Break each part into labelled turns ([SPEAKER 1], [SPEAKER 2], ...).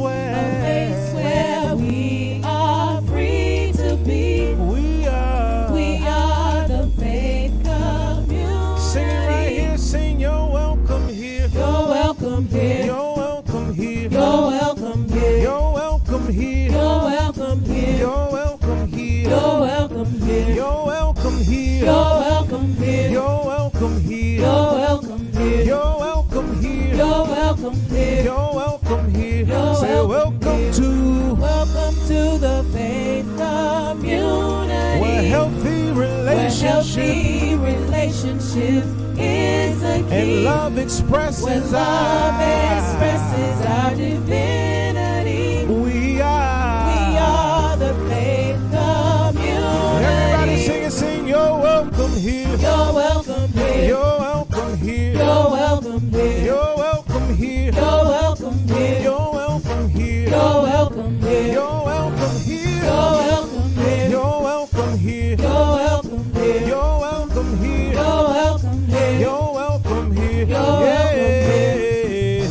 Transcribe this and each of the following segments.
[SPEAKER 1] where we are free to be. We are the faith community.
[SPEAKER 2] Sing it right here, sing you're welcome here.
[SPEAKER 1] You're welcome here.
[SPEAKER 2] You're welcome here.
[SPEAKER 1] You're welcome here.
[SPEAKER 2] You're welcome here.
[SPEAKER 1] You're welcome here.
[SPEAKER 2] You're welcome here.
[SPEAKER 1] You're welcome here.
[SPEAKER 2] You're welcome here.
[SPEAKER 1] You're welcome here.
[SPEAKER 2] You're welcome here.
[SPEAKER 1] You're welcome here.
[SPEAKER 2] You're welcome here.
[SPEAKER 1] You're welcome here.
[SPEAKER 2] You're welcome here.
[SPEAKER 1] You're
[SPEAKER 2] Say welcome
[SPEAKER 1] to the faith community.
[SPEAKER 2] where healthy
[SPEAKER 1] relationship is the key.
[SPEAKER 2] and love expresses
[SPEAKER 1] where love expresses our divinity.
[SPEAKER 2] We are
[SPEAKER 1] the faith community.
[SPEAKER 2] Everybody sing it, sing you're welcome here.
[SPEAKER 1] You're welcome here.
[SPEAKER 2] You're welcome here.
[SPEAKER 1] You're welcome here.
[SPEAKER 2] You're welcome here.
[SPEAKER 1] You're welcome here.
[SPEAKER 2] You're welcome here.
[SPEAKER 1] You're welcome here.
[SPEAKER 2] You're welcome here.
[SPEAKER 1] You're welcome here.
[SPEAKER 2] You're welcome here.
[SPEAKER 1] You're welcome here.
[SPEAKER 2] You're welcome here.
[SPEAKER 1] You're welcome here.
[SPEAKER 2] You're welcome here.
[SPEAKER 1] You're welcome here.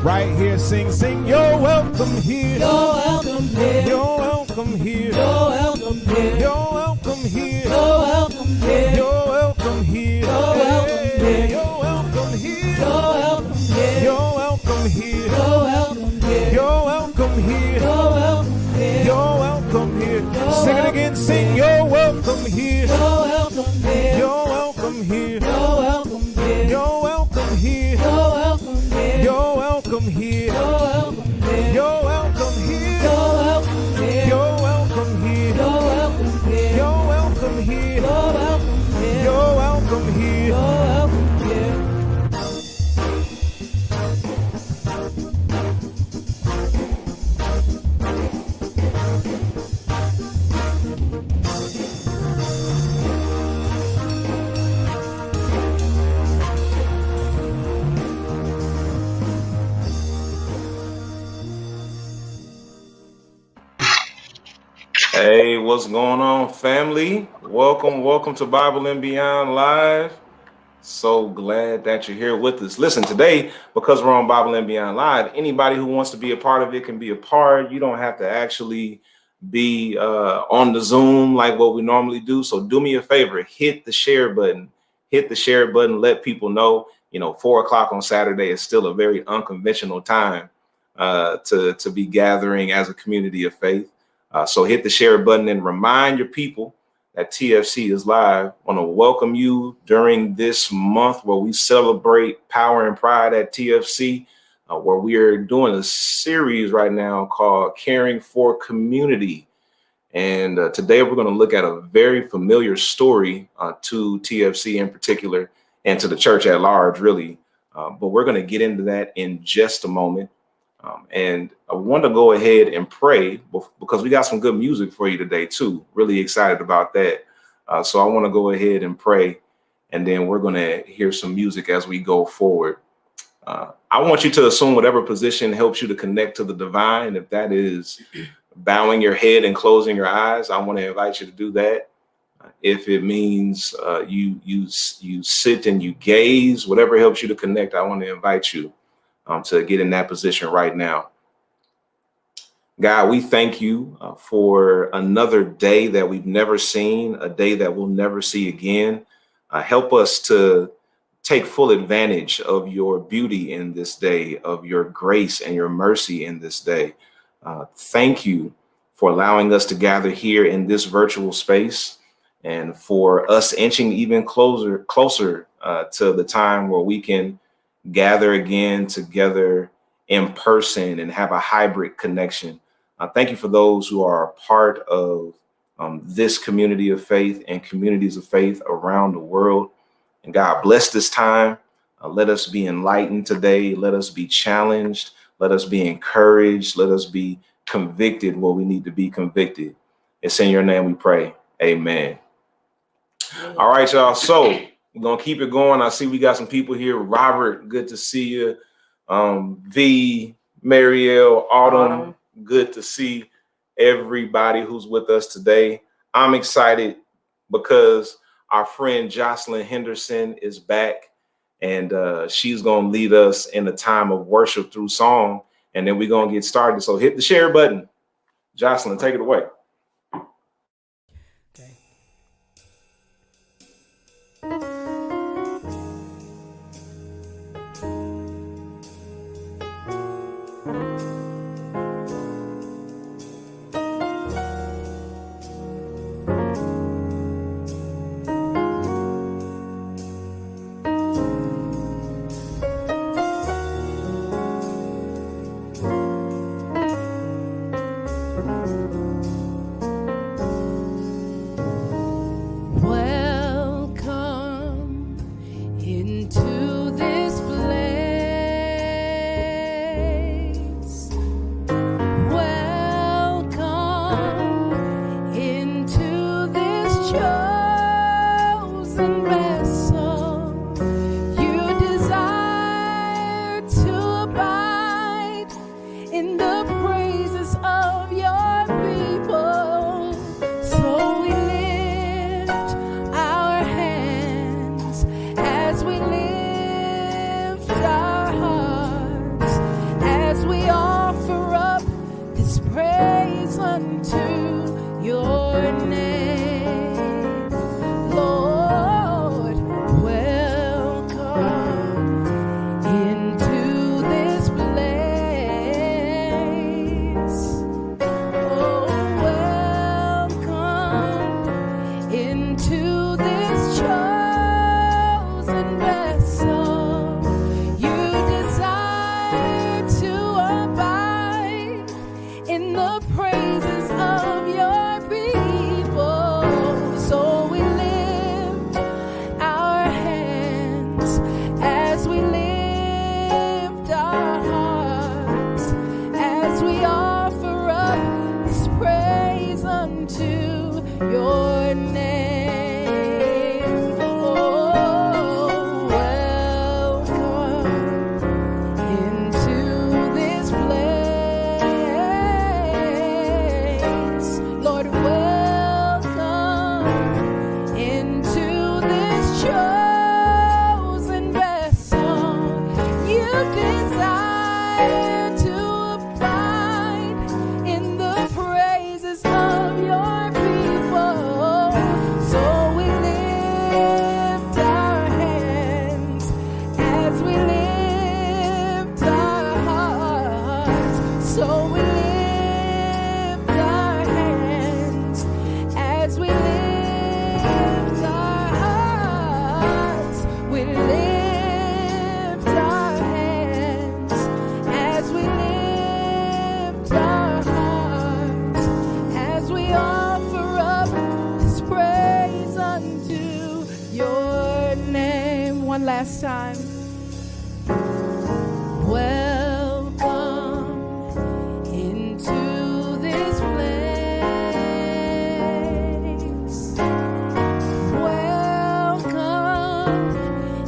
[SPEAKER 2] Right here, sing, you're welcome here.
[SPEAKER 1] You're welcome here.
[SPEAKER 2] You're welcome here.
[SPEAKER 1] You're welcome here.
[SPEAKER 2] You're welcome here.
[SPEAKER 1] You're welcome here.
[SPEAKER 2] You're welcome here.
[SPEAKER 1] You're welcome here.
[SPEAKER 2] You're welcome here.
[SPEAKER 1] You're welcome here.
[SPEAKER 2] You're welcome here.
[SPEAKER 1] You're welcome here.
[SPEAKER 2] You're welcome here.
[SPEAKER 1] You're welcome here.
[SPEAKER 2] You're welcome here. Sing it again, sing, you're welcome here.
[SPEAKER 1] You're welcome here.
[SPEAKER 2] You're welcome here.
[SPEAKER 1] You're welcome here.
[SPEAKER 2] You're welcome here.
[SPEAKER 1] You're welcome here.
[SPEAKER 2] You're welcome here.
[SPEAKER 1] You're welcome here.
[SPEAKER 2] You're welcome here.
[SPEAKER 1] You're welcome here.
[SPEAKER 2] You're welcome here.
[SPEAKER 1] You're welcome here.
[SPEAKER 2] You're welcome here.
[SPEAKER 1] You're welcome here.
[SPEAKER 2] You're welcome here.
[SPEAKER 1] You're welcome here.
[SPEAKER 3] Hey, what's going on, family? Welcome to Bible and Beyond Live. So glad that you're here with us. Listen, today, because we're on Bible and Beyond Live, anybody who wants to be a part of it can be a part. You don't have to actually be on the Zoom like what we normally do. So do me a favor, hit the share button. Let people know, 4:00 on Saturday is still a very unconventional time to be gathering as a community of faith. So hit the share button and remind your people that TFC is live. I want to welcome you during this month where we celebrate power and pride at TFC, where we are doing a series right now called Caring for Community. And today we're going to look at a very familiar story to TFC in particular and to the church at large, really. But we're going to get into that in just a moment. And I want to go ahead and pray because we got some good music for you today, too. Really excited about that. So I want to go ahead and pray, and then we're going to hear some music as we go forward. I want you to assume whatever position helps you to connect to the divine. If that is bowing your head and closing your eyes, I want to invite you to do that. If it means you sit and you gaze, whatever helps you to connect, I want to invite you to get in that position right now. God, we thank you for another day that we've never seen, a day that we'll never see again. Help us to take full advantage of your beauty in this day, of your grace and your mercy in this day. Thank you for allowing us to gather here in this virtual space and for us inching even closer to the time where we can gather again together in person and have a hybrid connection. Thank you for those who are a part of this community of faith and communities of faith around the world. And God, bless this time. Let us be enlightened today. Let us be challenged. Let us be encouraged. Let us be convicted where we need to be convicted. It's in your name we pray. Amen. All right, y'all. So we're going to keep it going. I see we got some people here. Robert, good to see you. V, Marielle, Autumn.
[SPEAKER 4] Autumn.
[SPEAKER 3] Good to see everybody who's with us today. I'm excited because our friend Jocelyn Henderson is back, and she's going to lead us in a time of worship through song, and then we're going to get started. So hit the share button. Jocelyn, take it away.
[SPEAKER 1] Okay. Welcome into this place. Welcome into this chosen vessel. You desire to abide in the praises of your people. So we lift our hands as we lift our hearts, as we offer up this praise unto your name. Lord, welcome into this place. Oh, welcome into this chosen vessel. You desire to abide in the praises of your people. So we lift our hands as we lift our hearts, as we offer up this praise unto your name. Oh, welcome into this place. Lord, welcome into this chosen vessel. You desire to abide in the praises of your people. So we lift our hands as we lift our hearts. So we lift our hands as we lift our hearts. We lift our hands as we lift our hearts, as we offer up this praise unto your name. One last time. Welcome into this place. Welcome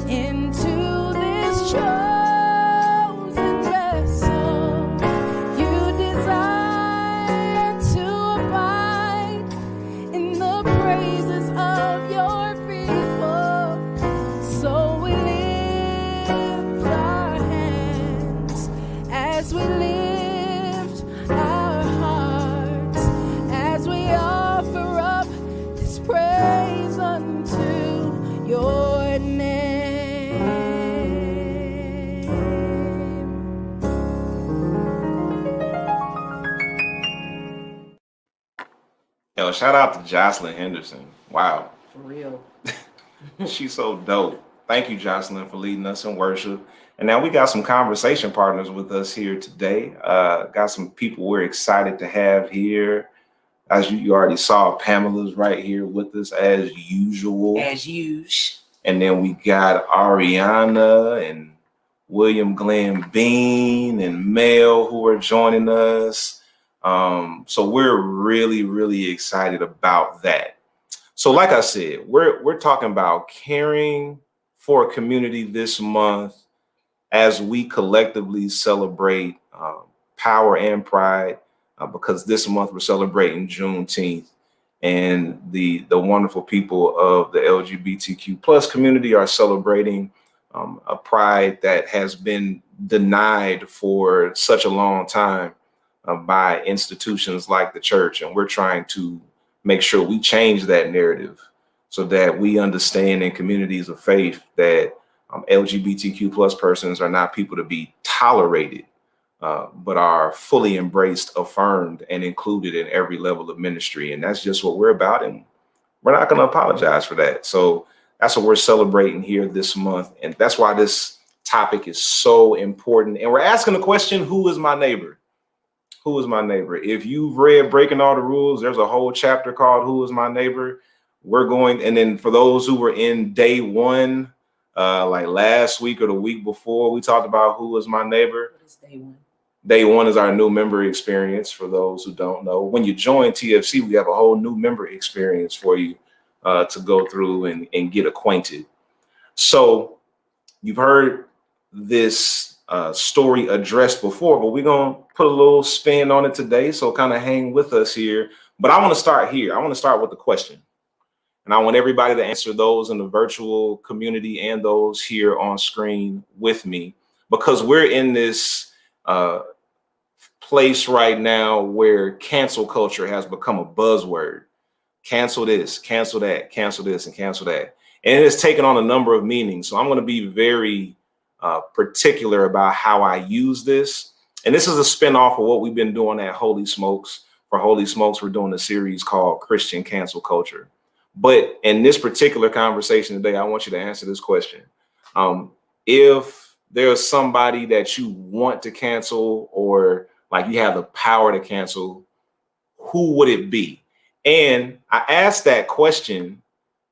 [SPEAKER 1] into this chosen vessel. You desire to abide in the praises of your people. So we lift our hands as we lift our hearts, as we offer up this praise unto your name.
[SPEAKER 3] Yo, shout out to Jocelyn Henderson. Wow.
[SPEAKER 4] For real.
[SPEAKER 3] She's so dope. Thank you, Jocelyn, for leading us in worship. And now we got some conversation partners with us here today. Got some people we're excited to have here. As you already saw, Pamela's right here with us as usual.
[SPEAKER 4] As usual.
[SPEAKER 3] And then we got Ariana and William Glenn Bean and Mel who are joining us. So we're really, really excited about that. So like I said, we're talking about caring for a community this month as we collectively celebrate power and pride, because this month we're celebrating Juneteenth, and the wonderful people of the LGBTQ plus community are celebrating a pride that has been denied for such a long time by institutions like the church. And we're trying to make sure we change that narrative so that we understand in communities of faith that LGBTQ plus persons are not people to be tolerated, but are fully embraced, affirmed, and included in every level of ministry. And that's just what we're about. And we're not going to apologize for that. So that's what we're celebrating here this month. And that's why this topic is so important. And we're asking the question, who is my neighbor? Who is my neighbor? If you've read Breaking All the Rules, there's a whole chapter called Who is My Neighbor? We're going, and then for those who were in day one, like last week or the week before, we talked about who is my neighbor.
[SPEAKER 4] What is day one?
[SPEAKER 3] Day one is our new member experience for those who don't know. When you join TFC, we have a whole new member experience for you to go through and get acquainted. So you've heard this story addressed before, but we're going to put a little spin on it today. So kind of hang with us here. But I want to start here. I want to start with the question. And I want everybody to answer those in the virtual community and those here on screen with me, because we're in this place right now where cancel culture has become a buzzword. Cancel this, cancel that, cancel this, and cancel that. And it has taken on a number of meanings. So I'm going to be very particular about how I use this. And this is a spinoff of what we've been doing at Holy Smokes. For Holy Smokes, we're doing a series called Christian Cancel Culture. But in this particular conversation today, I want you to answer this question. If there's somebody that you want to cancel, or like you have the power to cancel, who would it be? And I asked that question,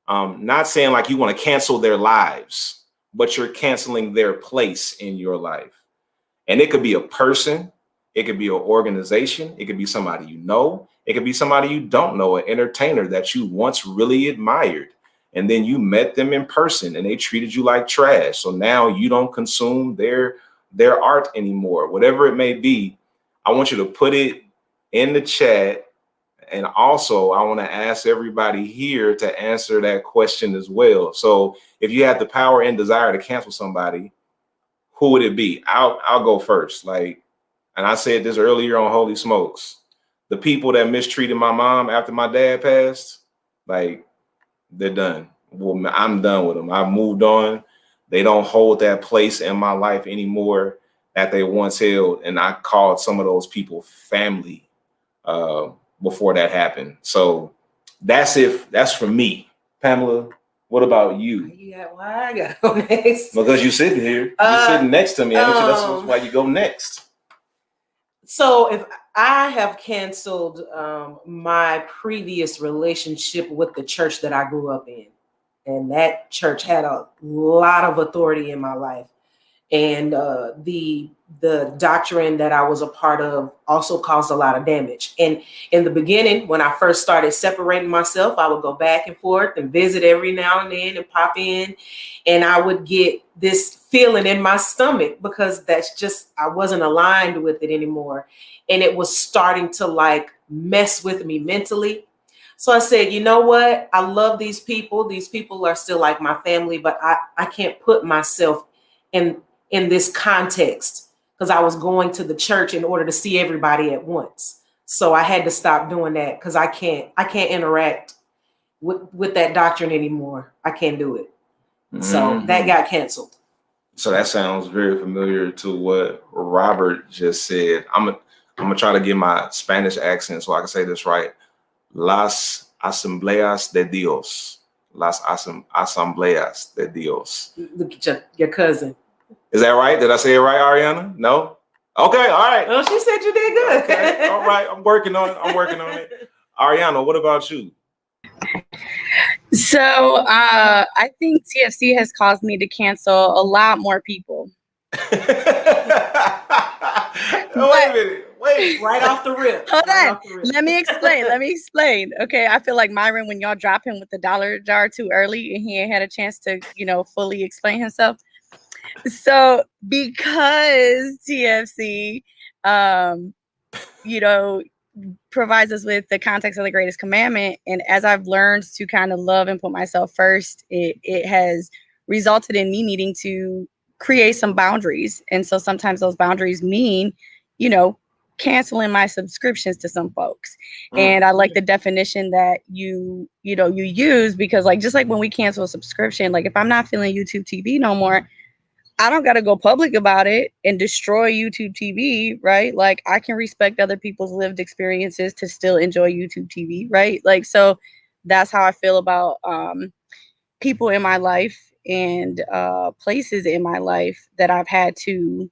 [SPEAKER 3] not saying like you want to cancel their lives, but you're canceling their place in your life. And it could be a person, it could be an organization, it could be somebody you know, it could be somebody you don't know, an entertainer that you once really admired, and then you met them in person and they treated you like trash. So now you don't consume their art anymore. Whatever it may be, I want you to put it in the chat. And also, I want to ask everybody here to answer that question as well. So if you had the power and desire to cancel somebody, who would it be? I'll go first. Like, and I said this earlier on Holy Smokes, the people that mistreated my mom after my dad passed, like, they're done. Well, I'm done with them. I've moved on. They don't hold that place in my life anymore that they once held. And I called some of those people family before that happened. So that's for me. Pamela, what about you?
[SPEAKER 4] Yeah, why I gotta go next?
[SPEAKER 3] Because you're sitting here. You're sitting next to me. That's why you go next.
[SPEAKER 4] So if I have canceled my previous relationship with the church that I grew up in, and that church had a lot of authority in my life, and the doctrine that I was a part of also caused a lot of damage. And in the beginning, when I first started separating myself, I would go back and forth and visit every now and then and pop in, and I would get this feeling in my stomach because that's just, I wasn't aligned with it anymore. And it was starting to like mess with me mentally. So I said, you know what? I love these people. These people are still like my family, but I can't put myself in this context because I was going to the church in order to see everybody at once. So I had to stop doing that because I can't interact with that doctrine anymore. I can't do it. So that got canceled.
[SPEAKER 3] So that sounds very familiar to what Robert just said. I'm gonna try to get my Spanish accent so I can say this right. Las asambleas de Dios. Las asambleas de Dios.
[SPEAKER 4] Look at your cousin.
[SPEAKER 3] Is that right? Did I say it right, Ariana? No? Okay, all right.
[SPEAKER 4] Oh, she said you did good.
[SPEAKER 3] Okay, all right. I'm working on it. Ariana, what about you?
[SPEAKER 5] So I think TFC has caused me to cancel a lot more people.
[SPEAKER 3] Wait a minute. Wait.
[SPEAKER 4] Right off the rip.
[SPEAKER 5] Hold on. Let me explain. Okay. I feel like Myron, when y'all drop him with the dollar jar too early and he ain't had a chance to, fully explain himself. So because TFC, you know, provides us with the context of the greatest commandment, and as I've learned to kind of love and put myself first, it has resulted in me needing to create some boundaries. And so sometimes those boundaries mean, you know, canceling my subscriptions to some folks. And I like the definition that you use, because like just like when we cancel a subscription, like if I'm not feeling YouTube TV no more, I don't got to go public about it and destroy YouTube TV, right? Like I can respect other people's lived experiences to still enjoy YouTube TV, right? Like, so that's how I feel about people in my life and places in my life that I've had to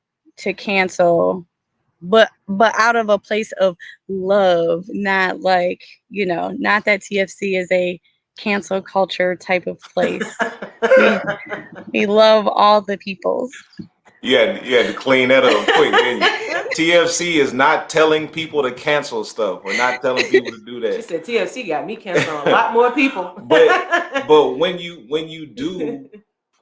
[SPEAKER 5] cancel, but out of a place of love, not like, not that TFC is a cancel culture type of place. We love all the peoples.
[SPEAKER 3] You had to clean that up quick, didn't you? TFC is not telling people to cancel stuff. We're not telling people to do that.
[SPEAKER 4] She said TFC got me canceling a lot more people.
[SPEAKER 3] but when you do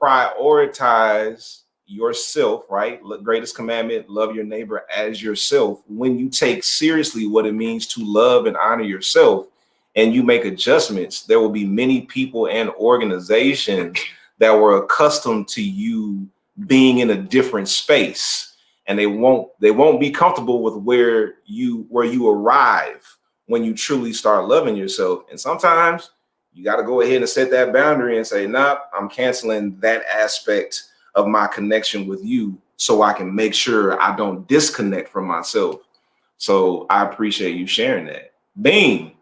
[SPEAKER 3] prioritize yourself, right? Greatest commandment, love your neighbor as yourself. When you take seriously what it means to love and honor yourself, and you make adjustments, there will be many people and organizations that were accustomed to you being in a different space, and they won't be comfortable with where you arrive when you truly start loving yourself. And sometimes you got to go ahead and set that boundary and say, nah, I'm canceling that aspect of my connection with you so I can make sure I don't disconnect from myself. So I appreciate you sharing that. Bean,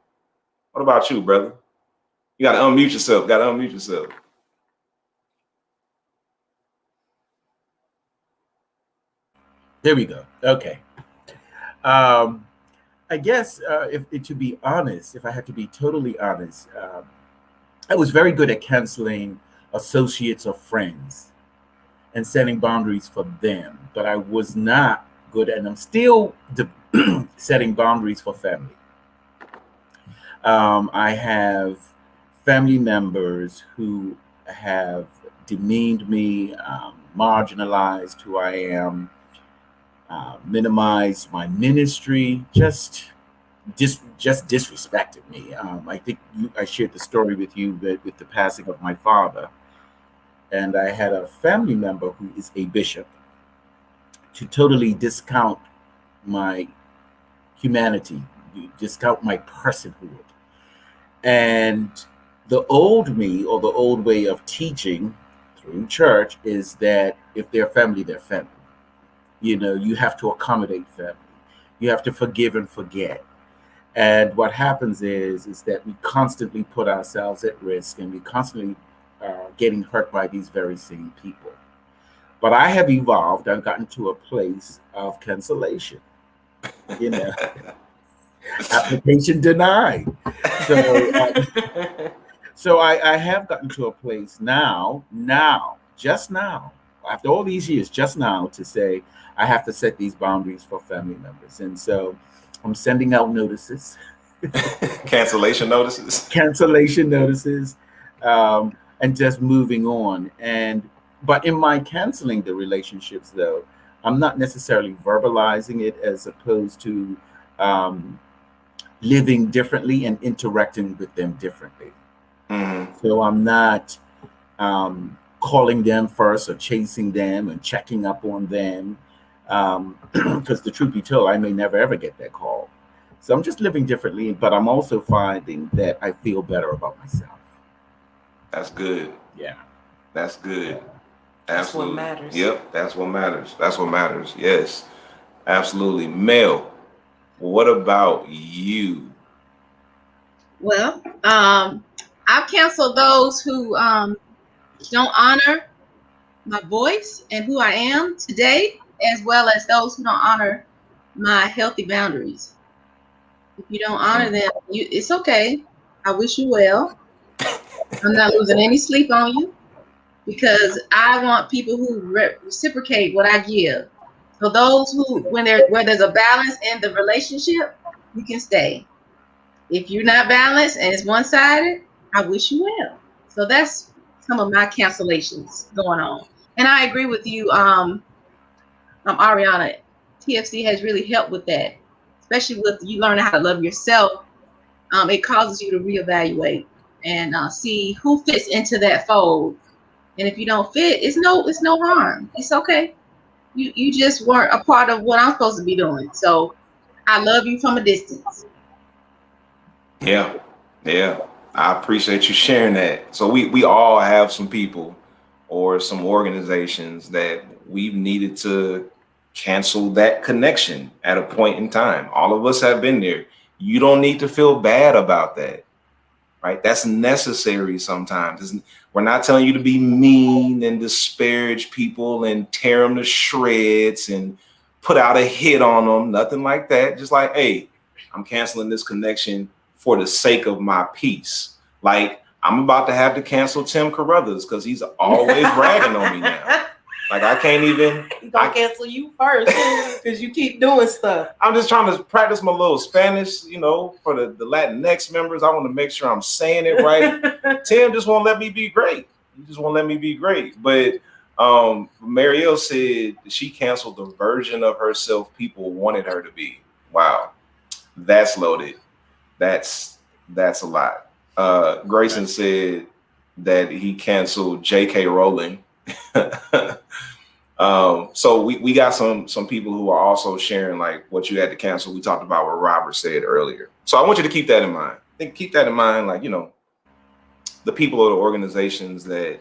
[SPEAKER 3] what about you, brother? You got to unmute yourself.
[SPEAKER 2] There we go. Okay. I guess to be honest, if I had to be totally honest, I was very good at canceling associates or friends and setting boundaries for them, but I was not good, and I'm still setting boundaries for family. I have family members who have demeaned me, marginalized who I am, minimized my ministry, just disrespected me. I think I shared the story with you with the passing of my father, and I had a family member who is a bishop to totally discount my humanity, discount my personhood. And the old me, or the old way of teaching through church, is that if they're family, they're family. You have to accommodate family. You have to forgive and forget. And what happens is that we constantly put ourselves at risk, and we constantly getting hurt by these very same people. But I have evolved. I've gotten to a place of cancellation. Application denied. So I have gotten to a place now, just now, after all these years, just now, to say I have to set these boundaries for family members. And so I'm sending out notices.
[SPEAKER 3] Cancellation notices. And just moving on. But in my canceling the relationships, though, I'm not necessarily verbalizing it, as opposed to living differently and interacting with them differently. So I'm not calling them first or chasing them and checking up on them, because the truth be told, I may never ever get that call. So I'm just living differently, but I'm also finding that I feel better about myself. That's good.
[SPEAKER 2] Yeah.
[SPEAKER 3] That's good.
[SPEAKER 4] That's
[SPEAKER 3] Absolutely.
[SPEAKER 4] what matters.
[SPEAKER 3] Yep, that's what matters. Yes, absolutely. Mel, what about you?
[SPEAKER 6] Well, I've canceled those who don't honor my voice and who I am today, as well as those who don't honor my healthy boundaries. If you don't honor them, it's okay. I wish you well. I'm not losing any sleep on you, because I want people who reciprocate what I give. So those who, where there's a balance in the relationship, you can stay. If you're not balanced and it's one-sided, I wish you well. So that's some of my cancellations going on. And I agree with you, Ariana. TFC has really helped with that, especially with you learning how to love yourself. It causes you to reevaluate and see who fits into that fold. And if you don't fit, it's no harm. It's okay. You just weren't a part of what I'm supposed to be doing. So I love you from a distance.
[SPEAKER 3] Yeah, yeah. I appreciate you sharing that. So we all have some people or some organizations that we've needed to cancel that connection at a point in time. All of us have been there. You don't need to feel bad about that, right? That's necessary sometimes. We're not telling you to be mean and disparage people and tear them to shreds and put out a hit on them, nothing like that. Just like, hey, I'm canceling this connection for the sake of my peace. Like, I'm about to have to cancel Tim Carruthers because he's always ragging on me now. Like, I can't even.
[SPEAKER 4] He's gonna cancel you first because you keep doing stuff.
[SPEAKER 3] I'm just trying to practice my little Spanish, for the Latinx members. I want to make sure I'm saying it right. Tim just won't let me be great. He just won't let me be great. But Marielle said she canceled the version of herself people wanted her to be. Wow, that's loaded. That's a lot. Grayson said that he canceled J.K. Rowling. So we got some people who are also sharing like what you had to cancel. We talked about what Robert said earlier. So I want you to keep that in mind. Keep that in mind, like, the people or the organizations that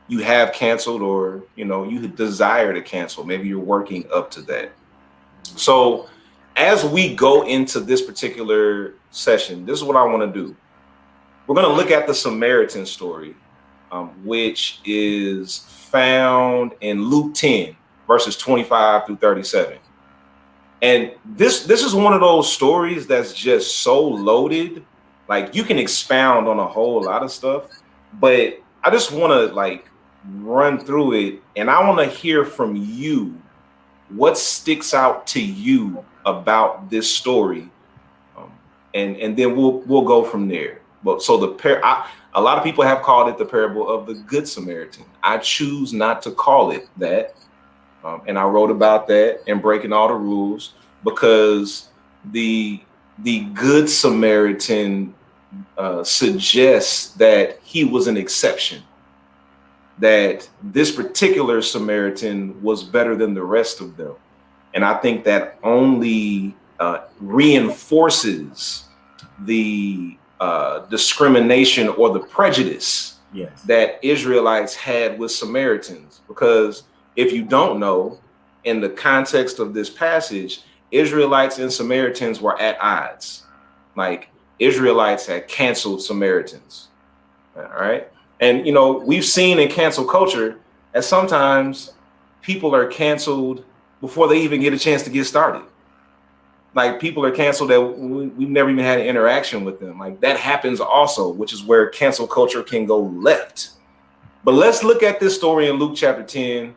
[SPEAKER 3] you have canceled or, you desire to cancel. Maybe you're working up to that. So as we go into this particular session, this is what I want to do. We're going to look at the Samaritan story, which is found in Luke 10, verses 25 through 37. And this is one of those stories that's just so loaded. Like, you can expound on a whole lot of stuff, but I just want to run through it. And I want to hear from you what sticks out to you about this story. And then we'll go from there. But so a lot of people have called it the parable of the Good Samaritan. I choose not to call it that. And I wrote about that and breaking all the rules because the Good Samaritan suggests that he was an exception, that this particular Samaritan was better than the rest of them. And I think that only reinforces the discrimination or the prejudice that Israelites had with Samaritans. Because if you don't know, in the context of this passage, Israelites and Samaritans were at odds. Like, Israelites had canceled Samaritans. All right. And, we've seen in cancel culture that sometimes people are canceled before they even get a chance to get started. Like, people are canceled that we've never even had an interaction with them. Like, that happens also, which is where cancel culture can go left. But let's look at this story in Luke chapter 10,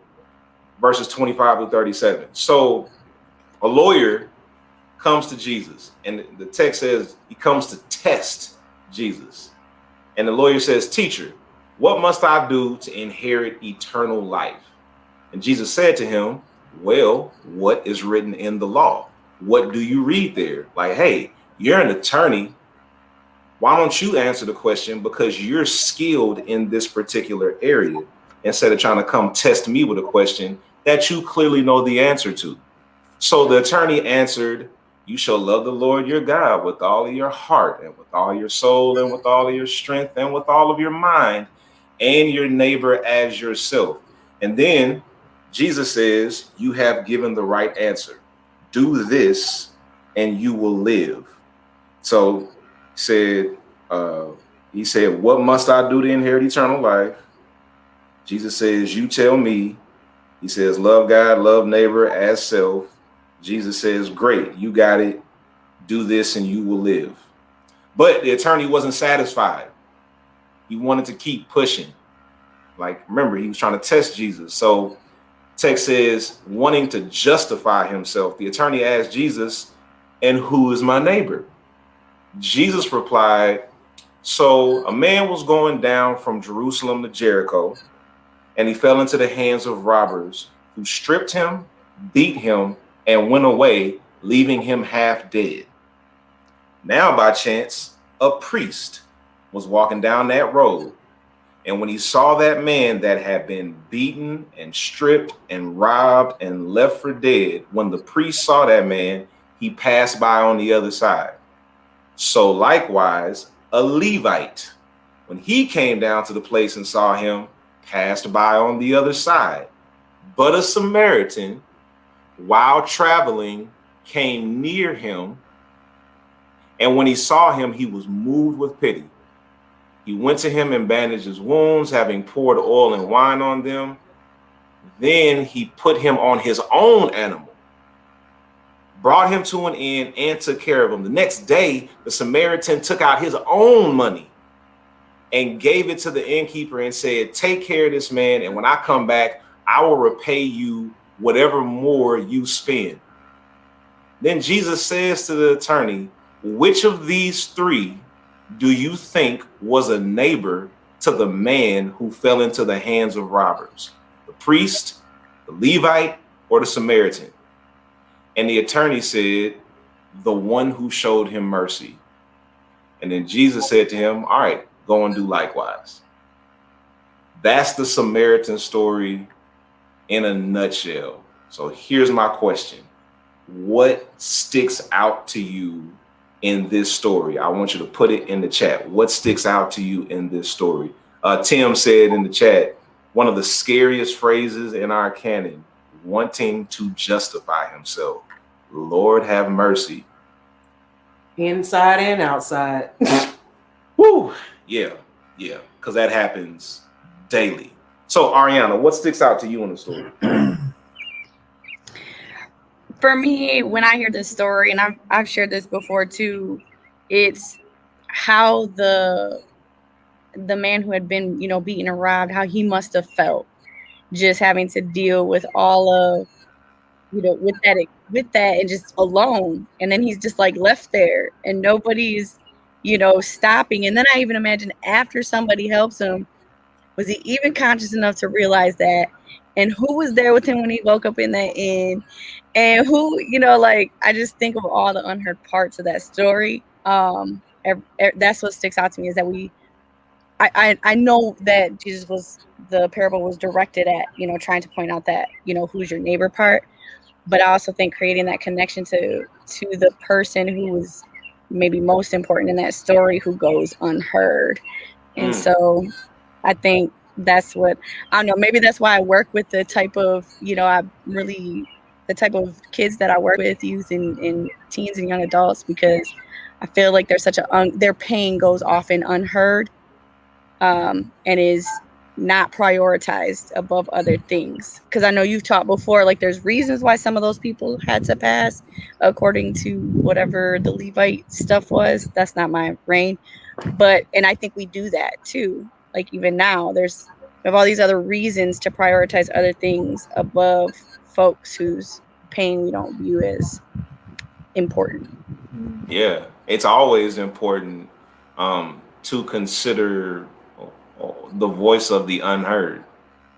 [SPEAKER 3] verses 25 to 37. So a lawyer comes to Jesus, and the text says he comes to test Jesus. And the lawyer says, "Teacher, what must I do to inherit eternal life?" And Jesus said to him, "Well, what is written in the law? What do you read there?" Like, hey, you're an attorney. Why don't you answer the question? Because you're skilled in this particular area, instead of trying to come test me with a question that you clearly know the answer to. So the attorney answered, "You shall love the Lord your God with all of your heart and with all your soul and with all of your strength and with all of your mind, and your neighbor as yourself." And then Jesus says, "You have given the right answer. Do this and you will live." So he said, "What must I do to inherit eternal life?" Jesus says, "You tell me." He says, "Love God, love neighbor as self." Jesus says, "Great, you got it. Do this and you will live." But the attorney wasn't satisfied. He wanted to keep pushing. Like, remember, he was trying to test Jesus. So text says, wanting to justify himself, the attorney asked Jesus, "And who is my neighbor?" Jesus replied, "So a man was going down from Jerusalem to Jericho and he fell into the hands of robbers, who stripped him, beat him, and went away, leaving him half dead. Now, by chance, a priest was walking down that road, and when he saw that man that had been beaten and stripped and robbed and left for dead, when the priest saw that man, he passed by on the other side. So likewise, a Levite, when he came down to the place and saw him, passed by on the other side. But a Samaritan, while traveling, came near him, and when he saw him, he was moved with pity. He went to him and bandaged his wounds, having poured oil and wine on them. Then he put him on his own animal, brought him to an inn, and took care of him. The next day, the Samaritan took out his own money and gave it to the innkeeper and said, "Take care of this man, and when I come back, I will repay you whatever more you spend." Then Jesus says to the attorney, "Which of these three do you think was a neighbor to the man who fell into the hands of robbers? The priest, the Levite, or the Samaritan?" And the attorney said, "The one who showed him mercy." And then Jesus said to him, "All right, go and do likewise." That's the Samaritan story in a nutshell. So here's my question. What sticks out to you in this story? I want you to put it in the chat. What sticks out to you in this story? Tim said in the chat, one of the scariest phrases in our canon, wanting to justify himself. Lord have mercy.
[SPEAKER 4] Inside and outside.
[SPEAKER 3] Woo! Yeah, because that happens daily. So Ariana, what sticks out to you in the story?
[SPEAKER 5] For me, when I hear this story, and I've shared this before too, it's how the man who had been, beaten and robbed, how he must have felt just having to deal with all of, with that and just alone. And then he's just like left there and nobody's, stopping. And then I even imagine after somebody helps him, was he even conscious enough to realize that? And who was there with him when he woke up in that inn? And who, I just think of all the unheard parts of that story. That's what sticks out to me, is that I know that the parable was directed at, trying to point out that, who's your neighbor part. But I also think creating that connection to the person who was maybe most important in that story, who goes unheard. And so I think that's what, I don't know, maybe that's why I work with the type of, the type of kids that I work with, youth and teens and young adults, because I feel like there's their pain goes often unheard, and is not prioritized above other things. Because I know you've taught before, like there's reasons why some of those people had to pass according to whatever the Levite stuff was. That's not my brain. And I think we do that too. Like even now, we have all these other reasons to prioritize other things above folks whose pain we don't view as important.
[SPEAKER 3] Yeah, it's always important to consider the voice of the unheard,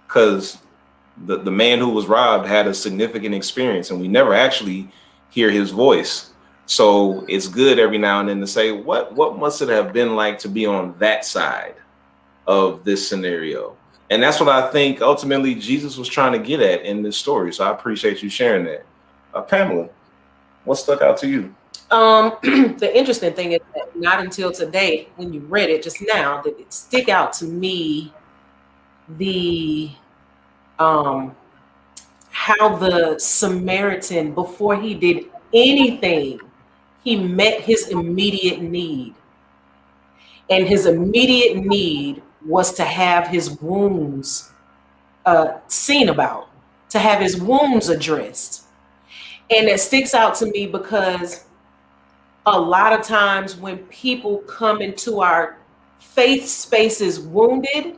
[SPEAKER 3] because the man who was robbed had a significant experience and we never actually hear his voice. So it's good every now and then to say, what must it have been like to be on that side of this scenario? And that's what I think ultimately Jesus was trying to get at in this story. So I appreciate you sharing that. Pamela, what stuck out to you?
[SPEAKER 4] The interesting thing is that not until today, when you read it just now, did it stick out to me the how the Samaritan, before he did anything, he met his immediate need. And his immediate need was to have his wounds seen about, to have his wounds addressed. And it sticks out to me because a lot of times when people come into our faith spaces wounded,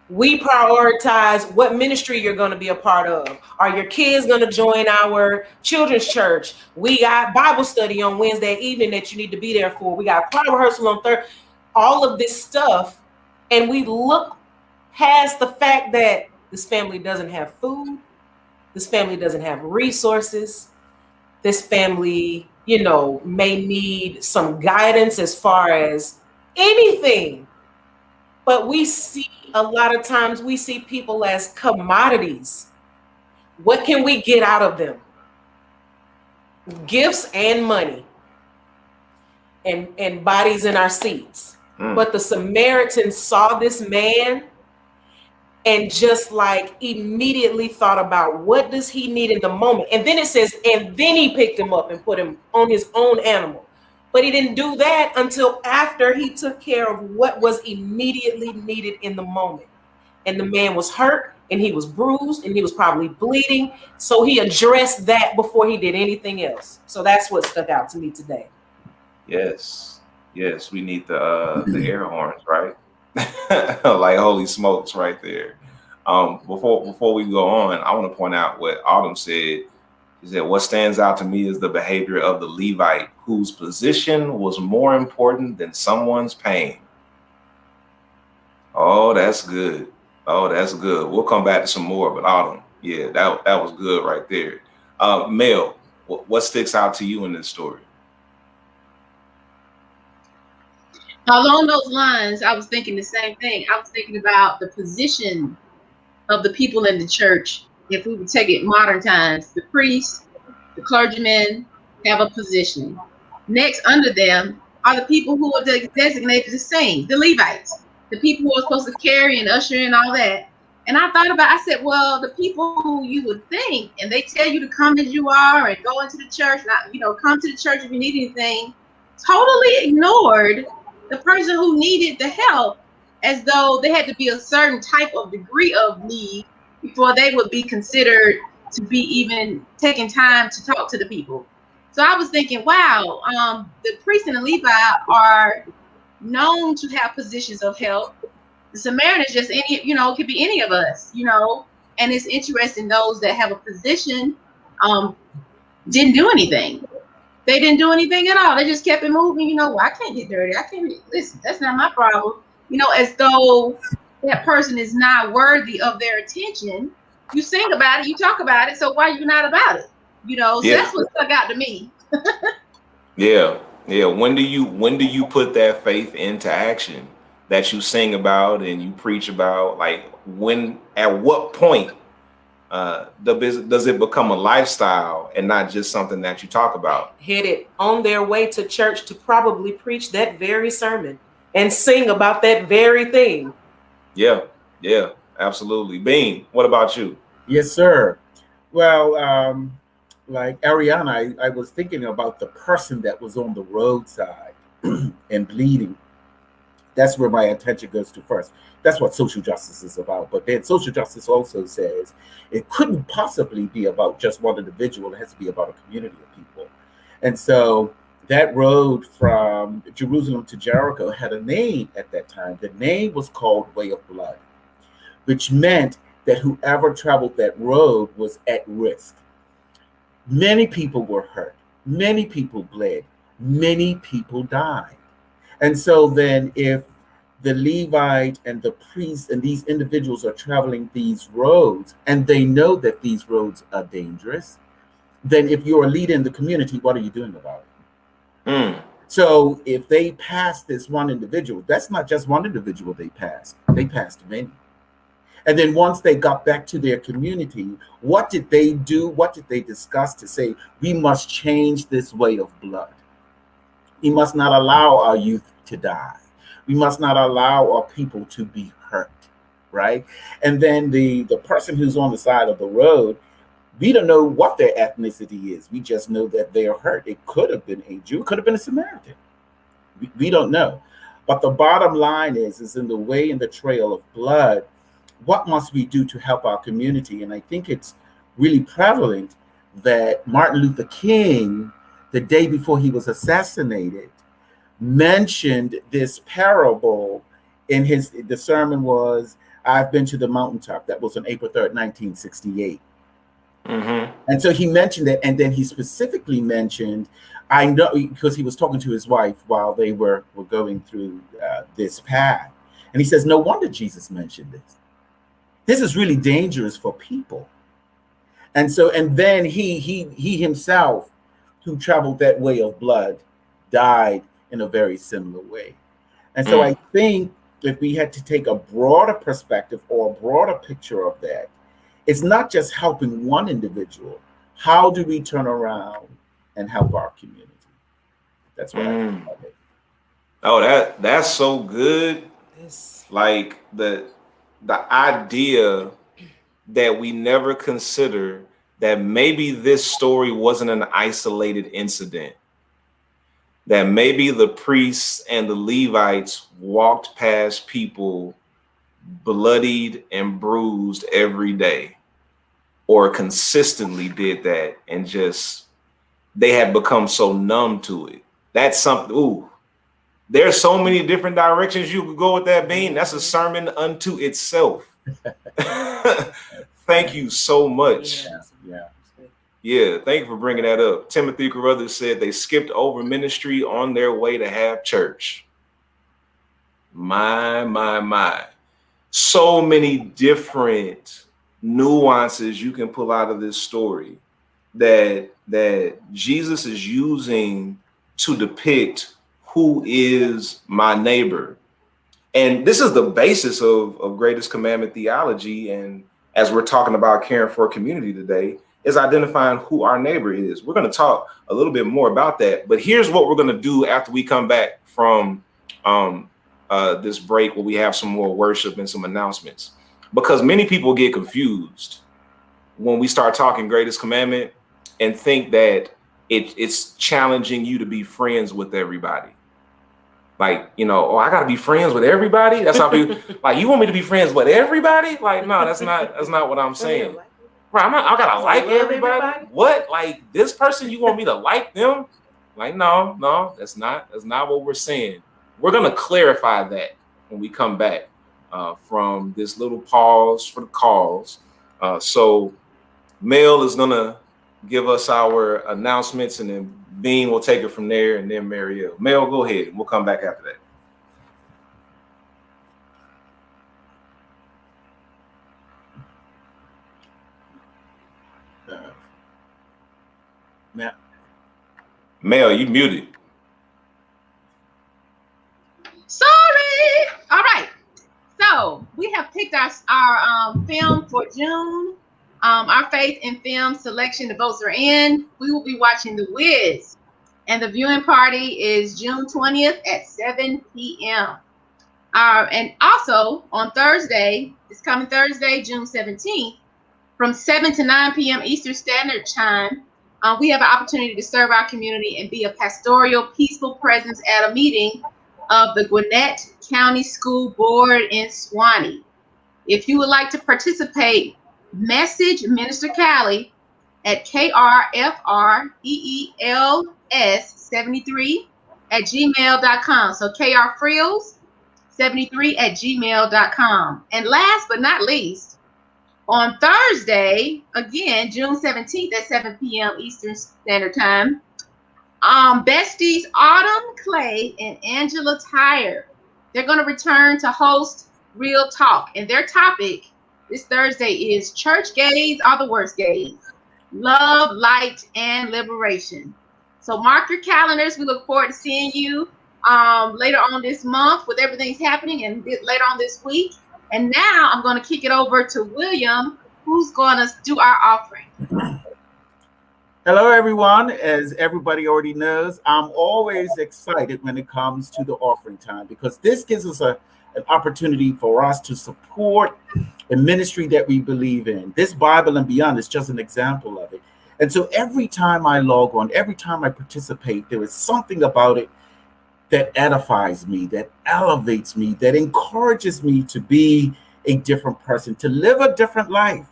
[SPEAKER 4] we prioritize what ministry you're going to be a part of. Are your kids going to join our children's church? We got Bible study on Wednesday evening that you need to be there for. We got choir rehearsal on Thursday. All of this stuff. And we look past the fact that This family doesn't have food. This family doesn't have resources. This family, may need some guidance as far as anything. But we see a lot of times we see people as commodities. What can we get out of them? Gifts and money and bodies in our seats. But the Samaritans saw this man and just like immediately thought about what does he need in the moment. And then it says, and then he picked him up and put him on his own animal. But he didn't do that until after he took care of what was immediately needed in the moment. And the man was hurt and he was bruised and he was probably bleeding. So he addressed that before he did anything else. So that's what stuck out to me today.
[SPEAKER 3] Yes, we need the air horns, right? Like holy smokes, right there. Before we go on, I want to point out what Autumn said. She said, "What stands out to me is the behavior of the Levite, whose position was more important than someone's pain." Oh, that's good. We'll come back to some more, but Autumn, yeah, that was good right there. Mel, what sticks out to you in this story?
[SPEAKER 6] Along those lines, I was thinking the same thing. I was thinking about the position of the people in the church. If we would take it modern times, the priests, the clergymen have a position. Next under them are the people who are designated the saints, the Levites, the people who are supposed to carry and usher and all that. And I said, well, the people who you would think, and they tell you to come as you are and go into the church, come to the church if you need anything, totally ignored the person who needed the help, as though they had to be a certain type of degree of need before they would be considered to be even taking time to talk to the people. So I was thinking, wow, the priest and the Levite are known to have positions of help. The Samaritan is just could be any of us, and it's interesting those that have a position didn't do anything. They didn't do anything at all. They just kept it moving. Well, I can't get dirty. I can't listen. That's not my problem. As though that person is not worthy of their attention. You sing about it, you talk about it. So why are you not about it? So that's what stuck out to me.
[SPEAKER 3] Yeah. When do you put that faith into action that you sing about and you preach about? Like at what point does it become a lifestyle and not just something that you talk about?
[SPEAKER 4] Hit it on their way to church to probably preach that very sermon and sing about that very thing.
[SPEAKER 3] Yeah, absolutely. Bean, what about you?
[SPEAKER 2] Yes, sir. Well, like Ariana, I was thinking about the person that was on the roadside and bleeding. That's where my attention goes to first. That's what social justice is about. But then social justice also says it couldn't possibly be about just one individual. It has to be about a community of people. And so that road from Jerusalem to Jericho had a name at that time. The name was called Way of Blood, which meant that whoever traveled that road was at risk. Many people were hurt. Many people bled. Many people died. And so then if the Levite and the priest and these individuals are traveling these roads and they know that these roads are dangerous, then if you're a leader in the community, what are you doing about it? So if they pass this one individual, that's not just one individual they passed many. And then once they got back to their community, what did they do? What did they discuss to say, we must change this way of blood? We must not allow our youth to die. We must not allow our people to be hurt, right? And then the person who's on the side of the road, we don't know what their ethnicity is. We just know that they are hurt. It could have been a Jew, could have been a Samaritan. We don't know. But the bottom line is in the way in the trail of blood, what must we do to help our community? And I think it's really prevalent that Martin Luther King, the day before he was assassinated, mentioned this parable in the sermon was, I've been to the mountaintop. That was on April 3rd, 1968. And so he mentioned it, and then he specifically mentioned, I know, because he was talking to his wife while they were going through this path. And he says, no wonder Jesus mentioned this. This is really dangerous for people. And so, and then he himself, who traveled that way of blood, died in a very similar way. And so I think if we had to take a broader perspective or a broader picture of that, it's not just helping one individual. How do we turn around and help our community? That's what I think of it.
[SPEAKER 3] Oh, that's so good. Like the idea that we never consider that maybe this story wasn't an isolated incident. That maybe the priests and the Levites walked past people bloodied and bruised every day, or consistently did that, and just they had become so numb to it. That's something. Ooh, there's so many different directions you could go with that, Bean. That's a sermon unto itself. Thank you so much. Yeah, thank you for bringing that up. Timothy Carruthers said they skipped over ministry on their way to have church. My. So many different nuances you can pull out of this story that Jesus is using to depict who is my neighbor. And this is the basis of greatest commandment theology. And as we're talking about caring for community today, is identifying who our neighbor is. We're going to talk a little bit more about that. But here's what we're going to do after we come back from this break, where we have some more worship and some announcements. Because many people get confused when we start talking greatest commandment and think that it's challenging you to be friends with everybody. Like, you know, oh, I gotta be friends with everybody. That's how people like, you want me to be friends with everybody? Like, no, that's not what I'm saying. Right, I gotta like everybody. What? Like this person, you want me to like them? Like, no, that's not what we're saying. We're gonna clarify that when we come back from this little pause for the calls. So Mel is gonna give us our announcements, and then Bean will take it from there, and then Marielle. Mel, go ahead, and we'll come back after that. Mel, you muted.
[SPEAKER 6] Sorry. All right. So we have picked our film for June. Our faith in film selection. The votes are in. We will be watching The Wiz, and the viewing party is June 20th at 7 p.m. And also on Thursday, this coming Thursday, June 17th, from 7 to 9 p.m. Eastern Standard Time, we have an opportunity to serve our community and be a pastoral, peaceful presence at a meeting of the Gwinnett County School Board in Swanee. If you would like to participate, message Minister Callie at krfreels73@gmail.com. So krfreels73@gmail.com. And last but not least, on Thursday, again, June 17th at 7 p.m. Eastern Standard Time, besties Autumn Clay and Angela Tyre, they're going to return to host Real Talk. And their topic this Thursday is Church Gays Are the Worst Gays, Love, Light, and Liberation. So mark your calendars. We look forward to seeing you later on this month with everything's happening, and later on this week. And now I'm going to kick it over to William, who's going to do our offering.
[SPEAKER 2] Hello, everyone. As everybody already knows, I'm always excited when it comes to the offering time, because this gives us an opportunity for us to support a ministry that we believe in. This Bible and Beyond is just an example of it. And so every time I log on, every time I participate, there is something about it that edifies me, that elevates me, that encourages me to be a different person, to live a different life,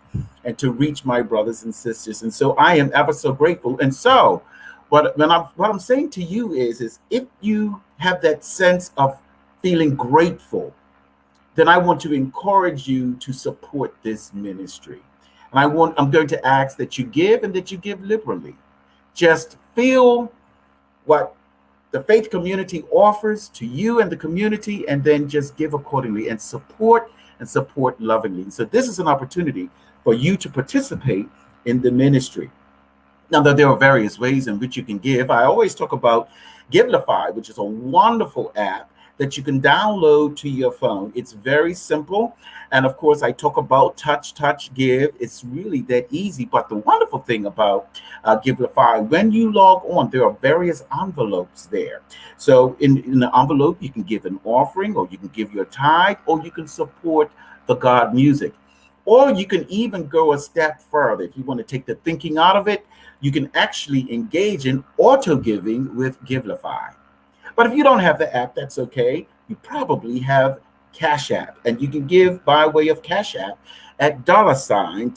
[SPEAKER 2] and to reach my brothers and sisters. And so I am ever so grateful. And so what I'm saying to you is if you have that sense of feeling grateful, then I want to encourage you to support this ministry. And I'm going to ask that you give, and that you give liberally. Just feel what the faith community offers to you and the community, and then just give accordingly and support and support lovingly. So this is an opportunity for you to participate in the ministry. Now, there are various ways in which you can give. I always talk about Givelify, which is a wonderful app that you can download to your phone. It's very simple. And of course, I talk about touch, give. It's really that easy. But the wonderful thing about Givelify, when you log on, there are various envelopes there. So in the envelope, you can give an offering, or you can give your tithe, or you can support the God music. Or you can even go a step further. If you want to take the thinking out of it, you can actually engage in auto giving with Givelify. But if you don't have the app, that's okay. You probably have Cash App, and you can give by way of Cash App at $TFCATL.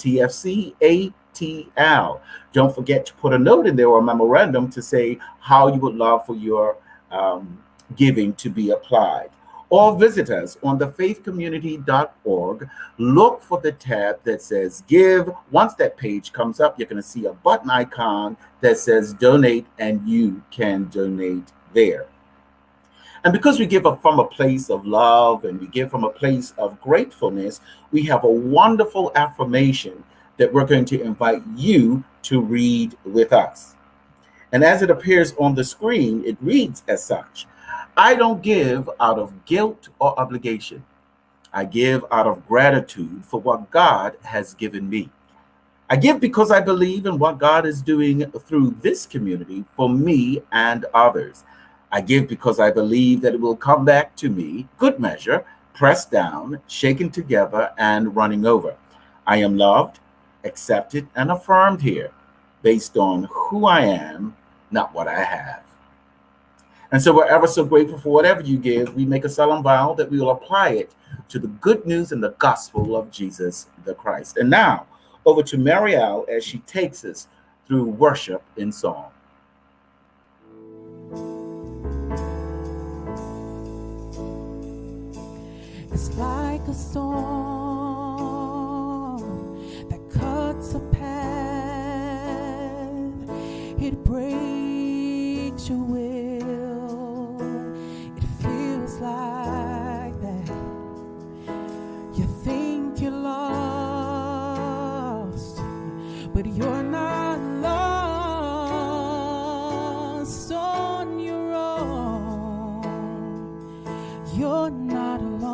[SPEAKER 2] Don't forget to put a note in there or a memorandum to say how you would love for your giving to be applied. Or visit us on thefaithcommunity.org. Look for the tab that says Give. Once that page comes up, you're going to see a button icon that says Donate, and you can donate there. And because we give from a place of love and we give from a place of gratefulness, we have a wonderful affirmation that we're going to invite you to read with us. And as it appears on the screen, it reads as such: I don't give out of guilt or obligation. I give out of gratitude for what God has given me. I give because I believe in what God is doing through this community for me and others. I give because I believe that it will come back to me, good measure, pressed down, shaken together, and running over. I am loved, accepted, and affirmed here based on who I am, not what I have. And so we're ever so grateful for whatever you give. We make a solemn vow that we will apply it to the good news and the gospel of Jesus the Christ. And now, over to Marielle as she takes us through worship in song.
[SPEAKER 1] It's like a storm that cuts a path. It breaks your will. It feels like that. You think you're lost, but you're not lost on your own. You're not alone.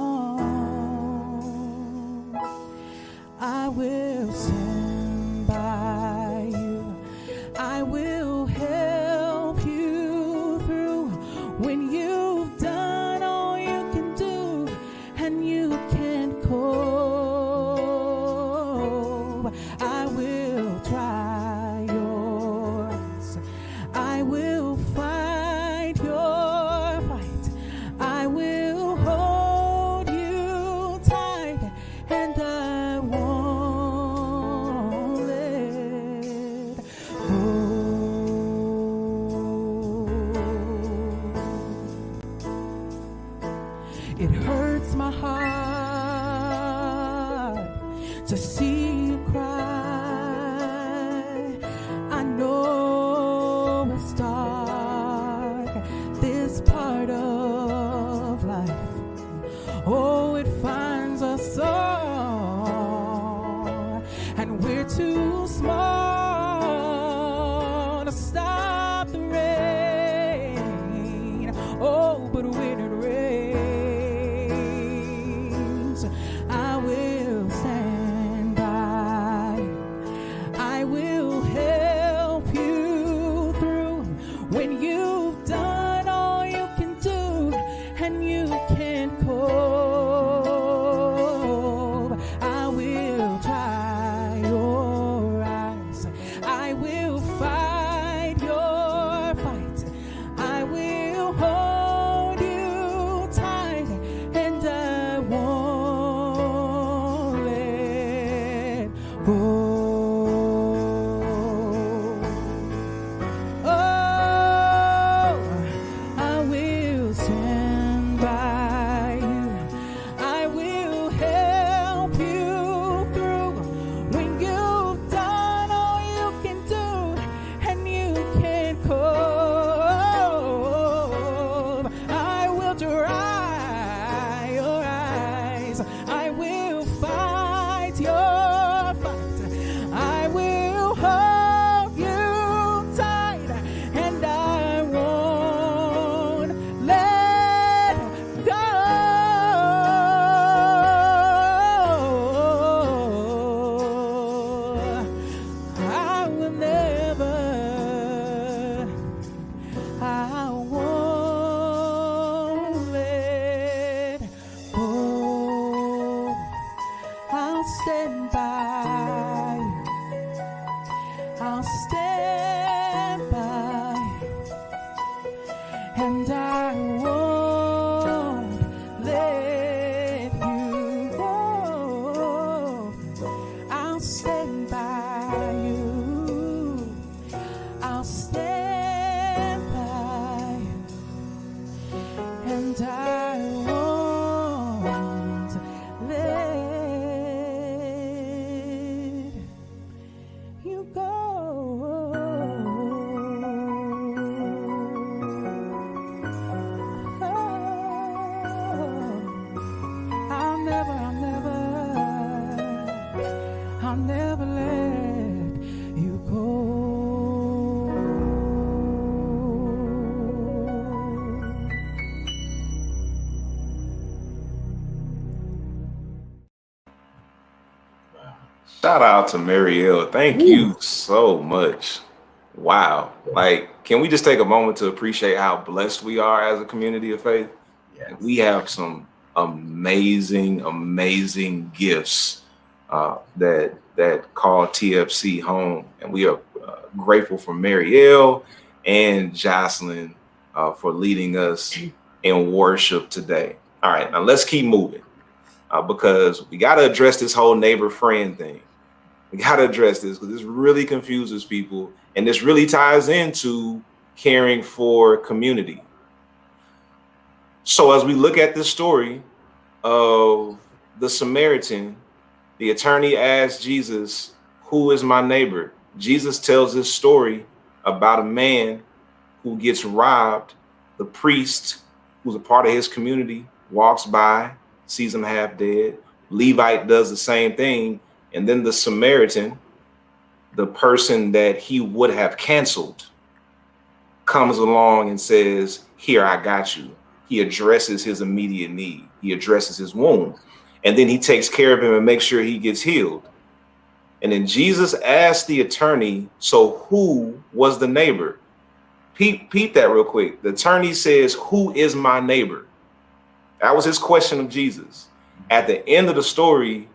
[SPEAKER 1] I will stand by you. I will help you through when you've done all you can do and you can't cope. I will try I'll stand by, and I won't let you go. I'll stand by you. I'll stand by, and I won't let you go. I'll never let you go.
[SPEAKER 3] Shout out to Marielle. Thank you so much. Wow. Like, can we just take a moment to appreciate how blessed we are as a community of faith?
[SPEAKER 2] Yes.
[SPEAKER 3] We have some amazing, amazing gifts that call TFC home, and we are grateful for Marielle and Jocelyn for leading us in worship today. All right, now let's keep moving because we got to address this whole neighbor friend thing. We got to address this because this really confuses people, and this really ties into caring for community. So as we look at this story of the Samaritan, the attorney asked Jesus, "Who is my neighbor?" Jesus tells this story about a man who gets robbed. The priest, who's a part of his community, walks by, sees him half dead. Levite does the same thing. And then the Samaritan, the person that he would have canceled, comes along and says, "Here, I got you." He addresses his immediate need. He addresses his wound. And then he takes care of him and makes sure he gets healed. And then Jesus asked the attorney, "So who was the neighbor?" Peep that real quick. The attorney says, "Who is my neighbor?" That was his question of Jesus. At the end of the story,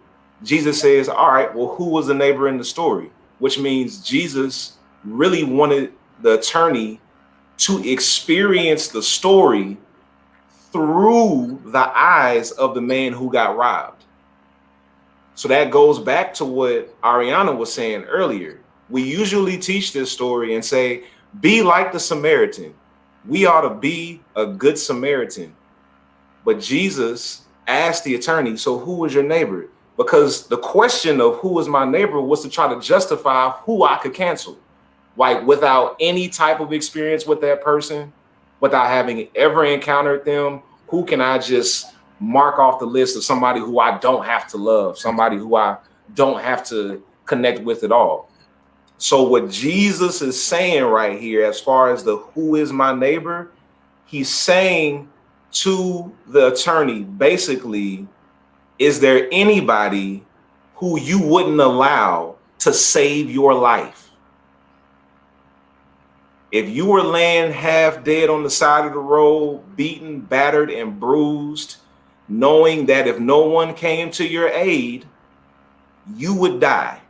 [SPEAKER 3] Jesus says, "All right, well, who was the neighbor in the story?" Which means Jesus really wanted the attorney to experience the story through the eyes of the man who got robbed. So that goes back to what Ariana was saying earlier. We usually teach this story and say, be like the Samaritan. We ought to be a good Samaritan. But Jesus asked the attorney, "So who was your neighbor?" Because the question of who was my neighbor was to try to justify who I could cancel. Like without any type of experience with that person, without having ever encountered them, who can I just mark off the list of somebody who I don't have to love, somebody who I don't have to connect with at all? So what Jesus is saying right here, as far as the who is my neighbor, he's saying to the attorney, basically, is there anybody who you wouldn't allow to save your life? If you were laying half dead on the side of the road, beaten, battered, and bruised, knowing that if no one came to your aid, you would die,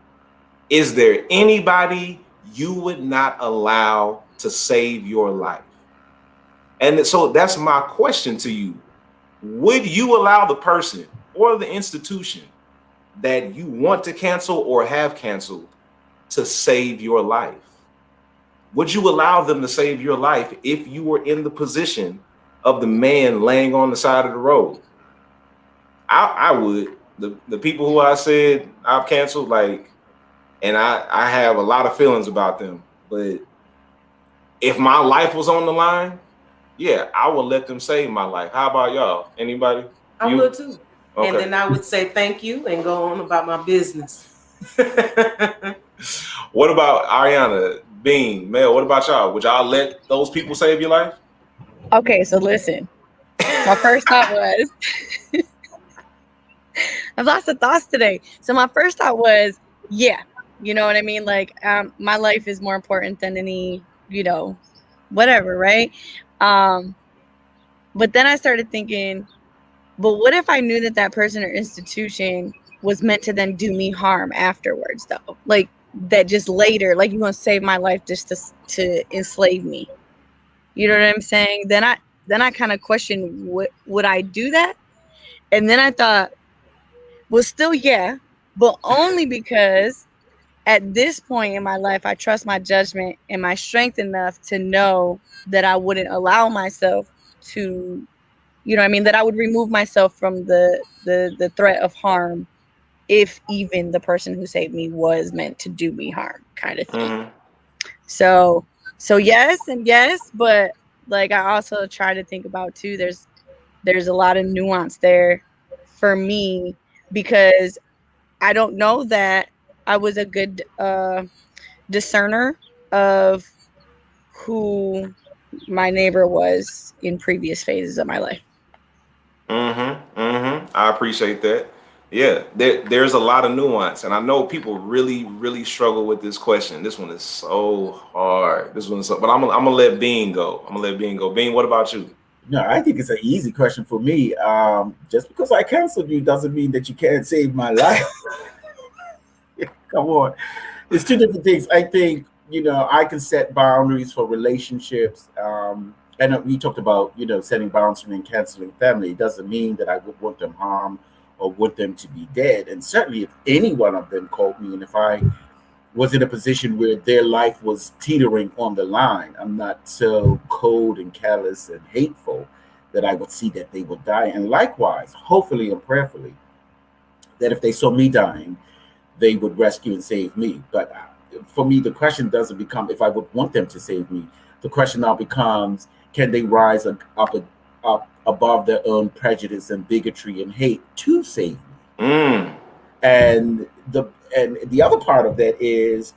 [SPEAKER 3] is there anybody you would not allow to save your life? And so that's my question to you. Would you allow the person or the institution that you want to cancel or have canceled to save your life? Would you allow them to save your life if you were in the position of the man laying on the side of the road? I would. The people who I said I've canceled, like, and I have a lot of feelings about them, but if my life was on the line, yeah, I would let them save my life. How about y'all? Anybody?
[SPEAKER 4] I would too.
[SPEAKER 3] Okay.
[SPEAKER 4] And then I would say thank you and go on about my business.
[SPEAKER 3] What about Ariana, Bean, Mel? What about y'all? Would y'all let those people save your life?
[SPEAKER 5] Okay, so listen. My first thought was, I've lots of thoughts today. So my first thought was, yeah, you know what I mean? Like, my life is more important than any, whatever, right? But then I started thinking, but what if I knew that person or institution was meant to then do me harm afterwards, though? Like, that just later, like, you're gonna save my life just to enslave me. You know what I'm saying? Then I kind of questioned, would I do that? And then I thought, well, still, yeah, but only because at this point in my life, I trust my judgment and my strength enough to know that I wouldn't allow myself to, you know what I mean, that I would remove myself from the threat of harm if even the person who saved me was meant to do me harm, kind of thing.
[SPEAKER 3] Mm-hmm.
[SPEAKER 5] So yes and yes, but like, I also try to think about too, there's a lot of nuance there for me, because I don't know that I was a good discerner of who my neighbor was in previous phases of my life.
[SPEAKER 3] Mm-hmm. Mm-hmm. I appreciate that. Yeah, there's a lot of nuance, and I know people really, really struggle with this question. This one is so hard. This one is so, but I'm gonna let Bean go. I'm gonna let Bean go. Bean, what about you?
[SPEAKER 2] No, I think it's an easy question for me. Just because I canceled you doesn't mean that you can't save my life. Come on. It's two different things. I think, I can set boundaries for relationships. And we talked about, setting boundaries and canceling family. It doesn't mean that I would want them harmed or want them to be dead. And certainly, if any one of them called me and if I was in a position where their life was teetering on the line, I'm not so cold and callous and hateful that I would see that they would die. And likewise, hopefully and prayerfully, that if they saw me dying, they would rescue and save me. But for me, the question doesn't become if I would want them to save me. The question now becomes, can they rise up above their own prejudice and bigotry and hate to save me?
[SPEAKER 3] Mm.
[SPEAKER 2] And the other part of that is,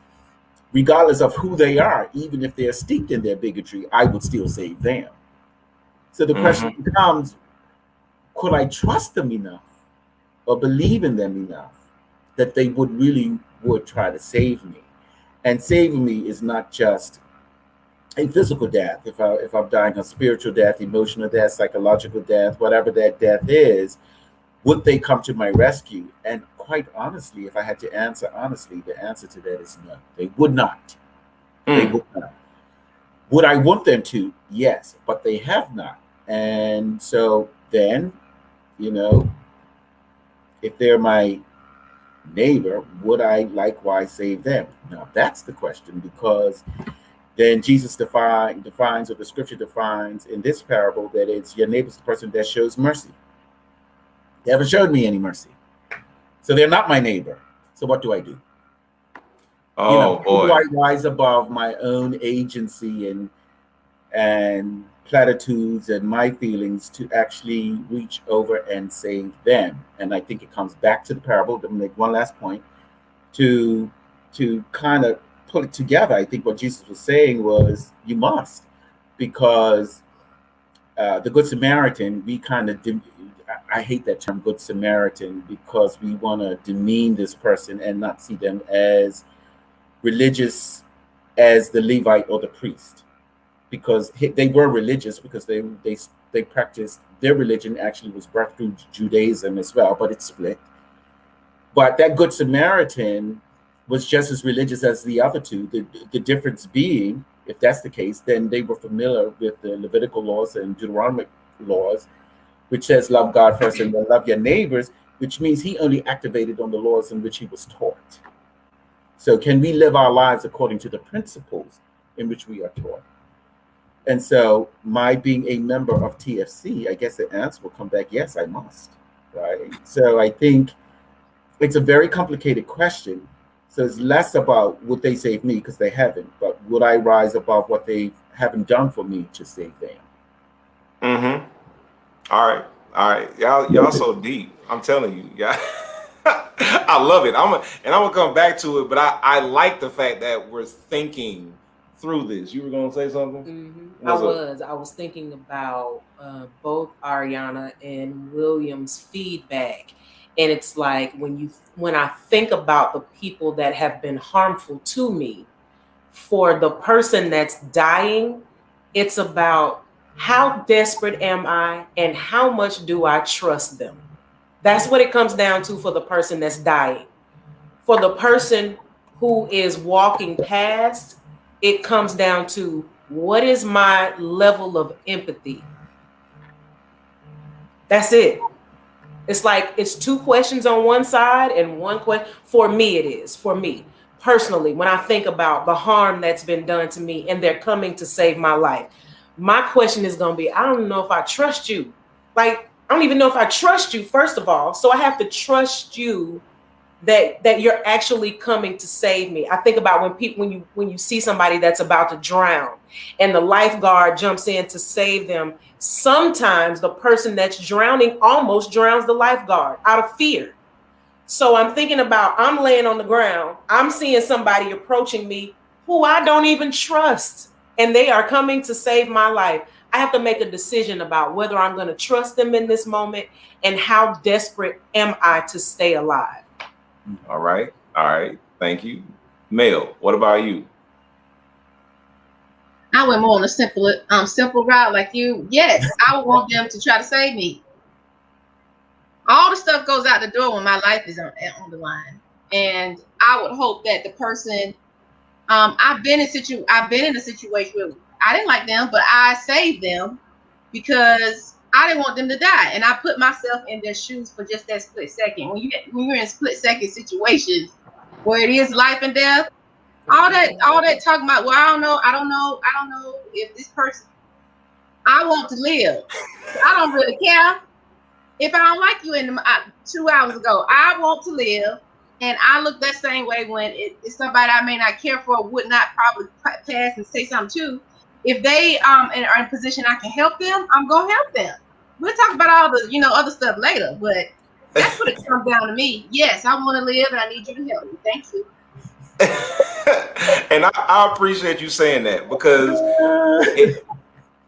[SPEAKER 2] regardless of who they are, even if they're steeped in their bigotry, I would still save them. So the question
[SPEAKER 3] Mm-hmm.
[SPEAKER 2] becomes, could I trust them enough or believe in them enough that they would try to save me? And saving me is not just a physical death. If I'm dying a spiritual death, emotional death, psychological death, whatever that death is, would they come to my rescue? And quite honestly, if I had to answer honestly, the answer to that is no. They would not. They
[SPEAKER 3] Mm.
[SPEAKER 2] would not. Would I want them to? Yes, but they have not. And so then, you know, if they're my neighbor, would I likewise save them? Now that's the question, because then Jesus defines, or the scripture defines in this parable, that it's your neighbor's the person that shows mercy. They haven't showed me any mercy. So they're not my neighbor. So what do I do?
[SPEAKER 3] Oh
[SPEAKER 2] How do
[SPEAKER 3] boy.
[SPEAKER 2] I rise above my own agency and platitudes and my feelings to actually reach over and save them? And I think it comes back to the parable. To make one last point, to kind of put it together, I think what Jesus was saying was, you must, because the Good Samaritan, we kind of, I hate that term Good Samaritan, because we want to demean this person and not see them as religious as the Levite or the priest, because they were religious, because they practiced their religion actually was birthed through Judaism as well, but it's split. But that Good Samaritan was just as religious as the other two. The difference being, if that's the case, then they were familiar with the Levitical laws and Deuteronomic laws, which says love God first and then love your neighbors, which means he only activated on the laws in which he was taught. So can we live our lives according to the principles in which we are taught? And so my being a member of TFC, I guess the answer will come back, yes, I must. Right. So I think it's a very complicated question. So it's less about would they save me, because they haven't, but would I rise above what they haven't done for me to save them?
[SPEAKER 3] Mm-hmm. All right. All right. Y'all so deep. I'm telling you. Yeah. I love it. And I'm gonna come back to it, but I like the fact that we're thinking through this. You were gonna say something?
[SPEAKER 4] Mm-hmm.
[SPEAKER 3] What's up?
[SPEAKER 4] I was thinking about both Ariana and William's feedback, and it's like when I think about the people that have been harmful to me, for the person that's dying, it's about how desperate am I and how much do I trust them. That's what it comes down to for the person that's dying. For the person who is walking past, it comes down to what is my level of empathy? That's it. It's like it's two questions on one side and one question. For me, it is. For me personally, when I think about the harm that's been done to me and they're coming to save my life, my question is going to be, I don't know if I trust you. Like, I don't even know if I trust you, first of all. So I have to trust you that you're actually coming to save me. I think about when you see somebody that's about to drown and the lifeguard jumps in to save them. Sometimes the person that's drowning almost drowns the lifeguard out of fear. So I'm thinking about, I'm laying on the ground, I'm seeing somebody approaching me who I don't even trust, and they are coming to save my life. I have to make a decision about whether I'm going to trust them in this moment and how desperate am I to stay alive.
[SPEAKER 3] All right. Thank you. Mel, what about you?
[SPEAKER 6] I went more on a simple route like you. Yes, I would want them to try to save me. All the stuff goes out the door when my life is on the line, and I would hope that the person. I've been in a situation where I didn't like them, but I saved them because I didn't want them to die, and I put myself in their shoes for just that split second. When you're in split second situations where it is life and death, all that talking about, well, I don't know if this person. I want to live. I don't really care if I don't like you in the 2 hours ago. I want to live, and I look that same way when it's somebody I may not care for, would not probably pass and say something to. If they are in a position I can help them, I'm gonna help them. We'll talk about all the other stuff later, but that's what it comes down to me. Yes, I want to live, and I need you to help me. Thank you.
[SPEAKER 3] And I appreciate you saying that, because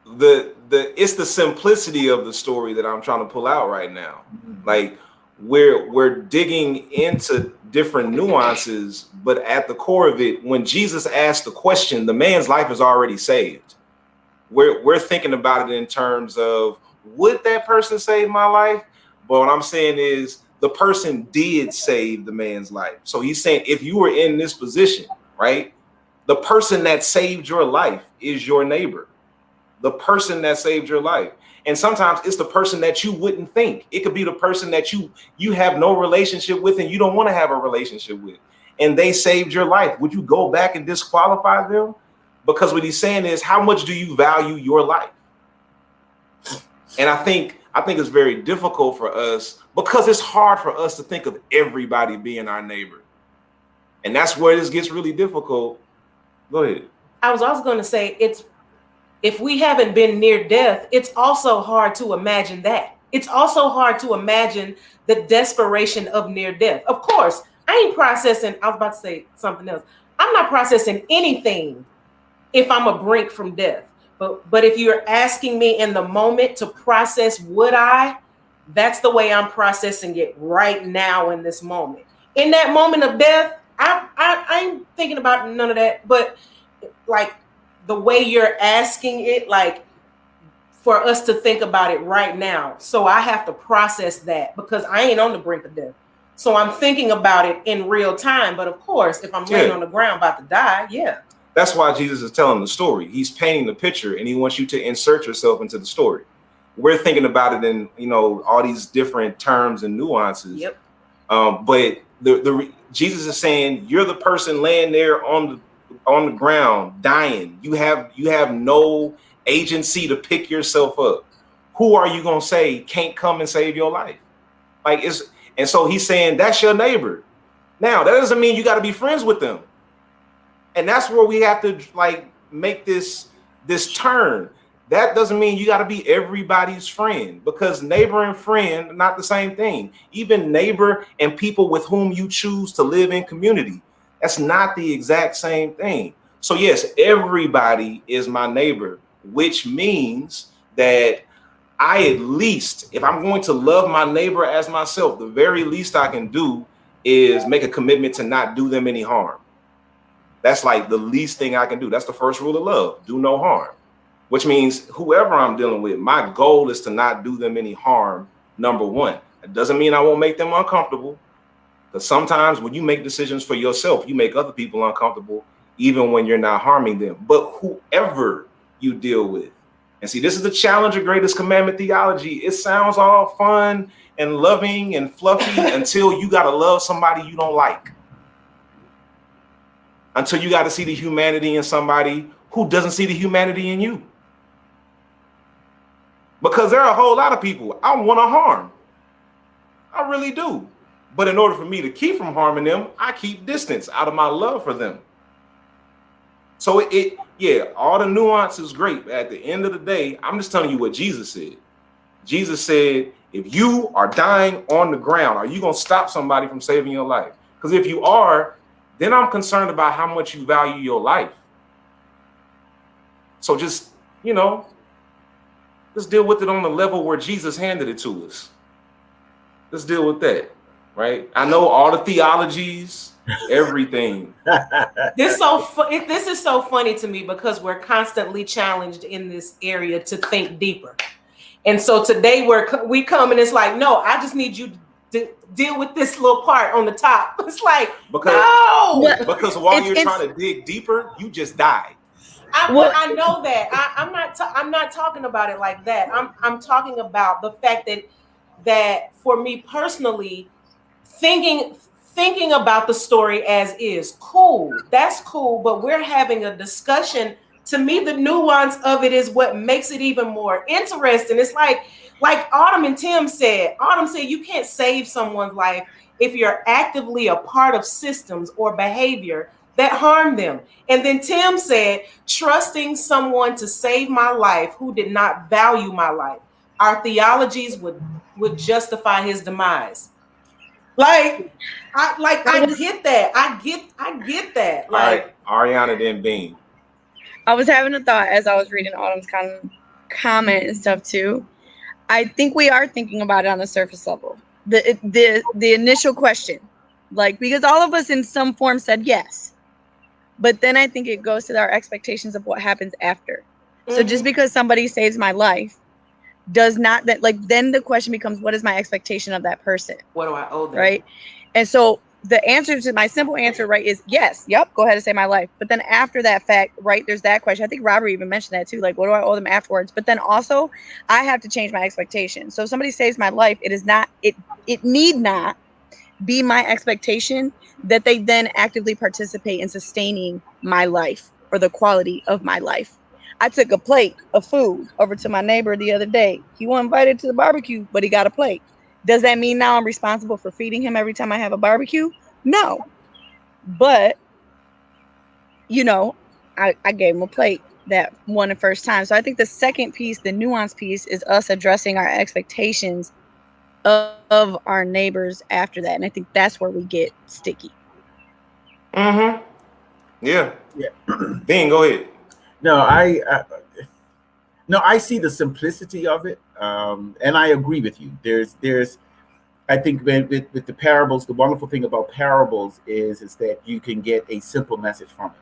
[SPEAKER 3] it's the simplicity of the story that I'm trying to pull out right now. Like, we're digging into different nuances, but at the core of it, when Jesus asked the question, the man's life is already saved. We're thinking about it in terms of, would that person save my life? But what I'm saying is, the person did save the man's life. So he's saying, if you were in this position, right, the person that saved your life is your neighbor. The person that saved your life. And sometimes it's the person that you wouldn't think. It could be the person that you have no relationship with and you don't want to have a relationship with, and they saved your life. Would you go back and disqualify them? Because what he's saying is, how much do you value your life? And I think it's very difficult for us, because it's hard for us to think of everybody being our neighbor. And that's where this gets really difficult. Go ahead.
[SPEAKER 4] I was also going to say, if we haven't been near death, it's also hard to imagine that. It's also hard to imagine the desperation of near death. Of course, I ain't processing. I was about to say something else. I'm not processing anything if I'm a brink from death. But if you're asking me in the moment to process, that's the way I'm processing it right now in this moment. In that moment of death, I ain't thinking about none of that. But like, the way you're asking it, like, for us to think about it right now. So I have to process that, because I ain't on the brink of death. So I'm thinking about it in real time. But of course, if I'm laying on the ground about to die, yeah.
[SPEAKER 3] That's why Jesus is telling the story. He's painting the picture, and he wants you to insert yourself into the story. We're thinking about it in, all these different terms and nuances.
[SPEAKER 4] Yep.
[SPEAKER 3] But Jesus is saying, you're the person laying there on the ground dying. You have no agency to pick yourself up. Who are you gonna say can't come and save your life? And so he's saying, that's your neighbor. Now, that doesn't mean you got to be friends with them. And that's where we have to make this turn. That doesn't mean you got to be everybody's friend, because neighbor and friend are not the same thing. Even neighbor and people with whom you choose to live in community, that's not the exact same thing. So yes, everybody is my neighbor, which means that I, at least, if I'm going to love my neighbor as myself, the very least I can do is make a commitment to not do them any harm. That's like the least thing I can do. That's the first rule of love: do no harm. Which means whoever I'm dealing with, my goal is to not do them any harm, number one. It doesn't mean I won't make them uncomfortable. Because sometimes when you make decisions for yourself, you make other people uncomfortable, even when you're not harming them. But whoever you deal with, and see, this is the challenge of greatest commandment theology. It sounds all fun and loving and fluffy until you got to love somebody you don't like. Until you got to see the humanity in somebody who doesn't see the humanity in you. Because there are a whole lot of people I want to harm. I really do. But in order for me to keep from harming them, I keep distance out of my love for them. So yeah, all the nuance is great. But at the end of the day, I'm just telling you what Jesus said. Jesus said, if you are dying on the ground, are you going to stop somebody from saving your life? Because if you are, then I'm concerned about how much you value your life. So just, let's deal with it on the level where Jesus handed it to us. Let's deal with that, right? I know all the theologies, everything.
[SPEAKER 4] This is so funny to me because we're constantly challenged in this area to think deeper. And so today we come and it's like, no, I just need you to deal with this little part on the top. It's like,
[SPEAKER 3] because while you're trying to dig deeper, you just die.
[SPEAKER 4] I know that. I'm not talking about it like that. I'm talking about the fact that for me personally, thinking about the story as is cool. That's cool, but we're having a discussion. To me, the nuance of it is what makes it even more interesting. It's like Autumn and Tim said. Autumn said you can't save someone's life if you're actively a part of systems or behavior that harm them. And then Tim said, trusting someone to save my life who did not value my life. Our theologies would justify his demise. I get that. I get that. Like,
[SPEAKER 3] all right, Ariana, then Bean.
[SPEAKER 5] I was having a thought as I was reading Autumn's comment and stuff too. I think we are thinking about it on the surface level. The initial question, because all of us in some form said yes, but then I think it goes to our expectations of what happens after. Mm-hmm. So just because somebody saves my life does not then the question becomes, what is my expectation of that person?
[SPEAKER 4] What do I owe them?
[SPEAKER 5] Right. And so the answer to my simple answer, right, is yes. Yep. Go ahead and save my life. But then after that fact, right, there's that question. I think Robert even mentioned that too. Like, what do I owe them afterwards? But then also I have to change my expectation. So if somebody saves my life, it need not be my expectation that they then actively participate in sustaining my life or the quality of my life. I took a plate of food over to my neighbor the other day. He wasn't invited to the barbecue, but he got a plate. Does that mean now I'm responsible for feeding him every time I have a barbecue? No. But, I gave him a plate that one the first time. So I think the second piece, the nuance piece, is us addressing our expectations of our neighbors after that. And I think that's where we get sticky.
[SPEAKER 3] Mm-hmm. Yeah. Bean, go ahead.
[SPEAKER 2] No, I see the simplicity of it, and I agree with you. There's, I think with the parables, the wonderful thing about parables is that you can get a simple message from it.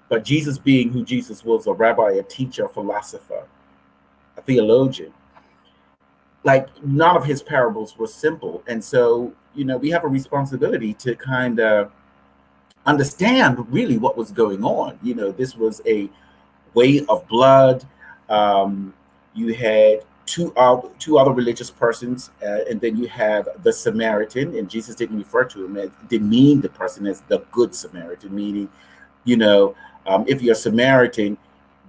[SPEAKER 2] But Jesus, being who Jesus was, a rabbi, a teacher, a philosopher, a theologian, none of his parables were simple, and so we have a responsibility to kind of understand really what was going on. This was a way of blood. You had two other religious persons, and then you have the Samaritan, and Jesus didn't refer to him didn't mean the person as the good Samaritan, meaning, if you're a Samaritan,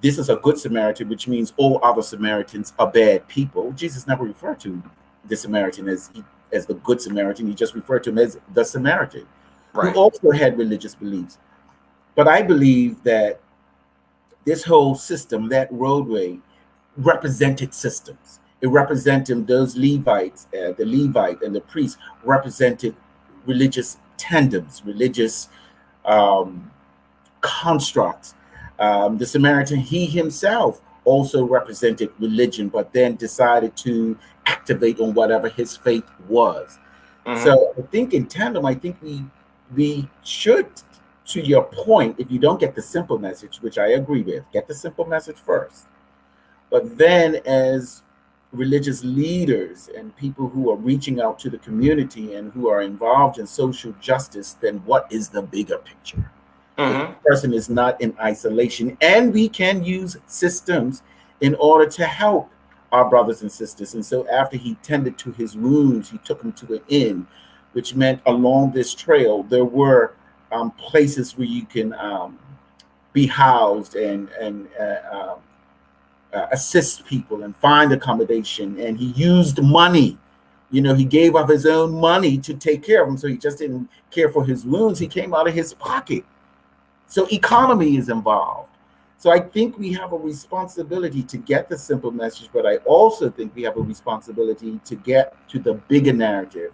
[SPEAKER 2] this is a good Samaritan, which means all other Samaritans are bad people. Jesus never referred to the Samaritan as the good Samaritan. He just referred to him as the Samaritan, right, who also had religious beliefs. But I believe that this whole system, that roadway, represented systems. It represented those Levites, the Levite and the priest represented religious tandems, religious constructs. The Samaritan, he himself also represented religion, but then decided to activate on whatever his faith was. Mm-hmm. So I think in tandem, I think we should, to your point, if you don't get the simple message, which I agree with, get the simple message first. But then as religious leaders and people who are reaching out to the community and who are involved in social justice, then what is the bigger picture? The person is not in isolation, and we can use systems in order to help our brothers and sisters. And so, after he tended to his wounds, he took him to an inn, which meant along this trail there were places where you can be housed and assist people and find accommodation. And he used money. You know, he gave of his own money to take care of him. So he just didn't care for his wounds. He came out of his pocket. So economy is involved. So I think we have a responsibility to get the simple message, but I also think we have a responsibility to get to the bigger narrative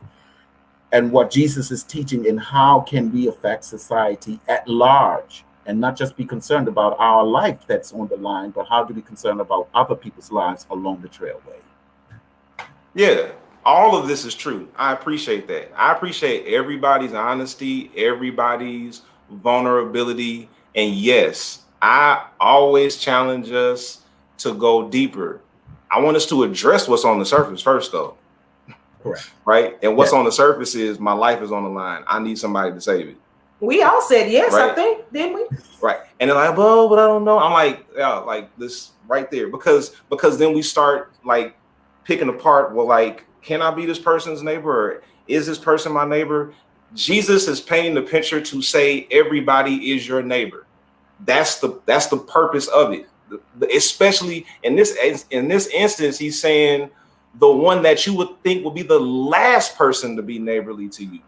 [SPEAKER 2] and what Jesus is teaching and how can we affect society at large, and not just be concerned about our life that's on the line, but how do we concern about other people's lives along the trailway?
[SPEAKER 3] Yeah, all of this is true. I appreciate that. I appreciate everybody's honesty, everybody's vulnerability. And yes, I always challenge us to go deeper. I want us to address what's on the surface first, though.
[SPEAKER 2] Correct.
[SPEAKER 3] Right? And what's on the surface is my life is on the line. I need somebody to save it.
[SPEAKER 4] We all said yes,
[SPEAKER 3] right?
[SPEAKER 4] I think, didn't we?
[SPEAKER 3] Right. And they're like, well, but I don't know. I'm like, yeah, like this right there. Because then we start like picking apart, well, like, can I be this person's neighbor? Or is this person my neighbor? Jesus is painting the picture to say everybody is your neighbor. That's the purpose of it. Especially in this instance, he's saying the one that you would think will be the last person to be neighborly to you.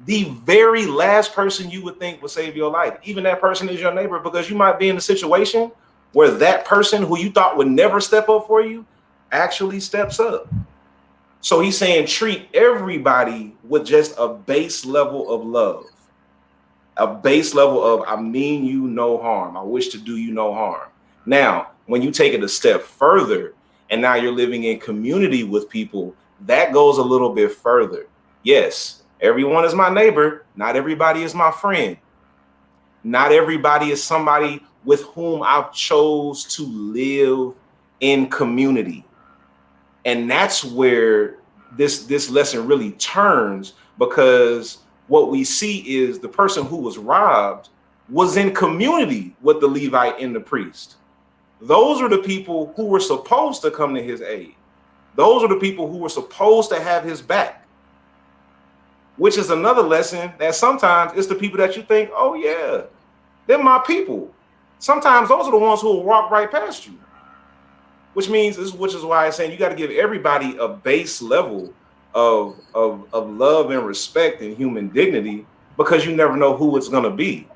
[SPEAKER 3] The very last person you would think will save your life. Even that person is your neighbor, because you might be in a situation where that person who you thought would never step up for you actually steps up. So he's saying treat everybody with just a base level of love, a base level of I mean you no harm. I wish to do you no harm. Now, when you take it a step further and now you're living in community with people, that goes a little bit further. Yes, everyone is my neighbor. Not everybody is my friend. Not everybody is somebody with whom I've chose to live in community. And that's where this lesson really turns, because what we see is the person who was robbed was in community with the Levite and the priest. Those are the people who were supposed to come to his aid. Those are the people who were supposed to have his back, which is another lesson that sometimes it's the people that you think, oh yeah, they're my people. Sometimes those are the ones who will walk right past you. Which is why I'm saying you got to give everybody a base level of love and respect and human dignity, because you never know who it's going to be.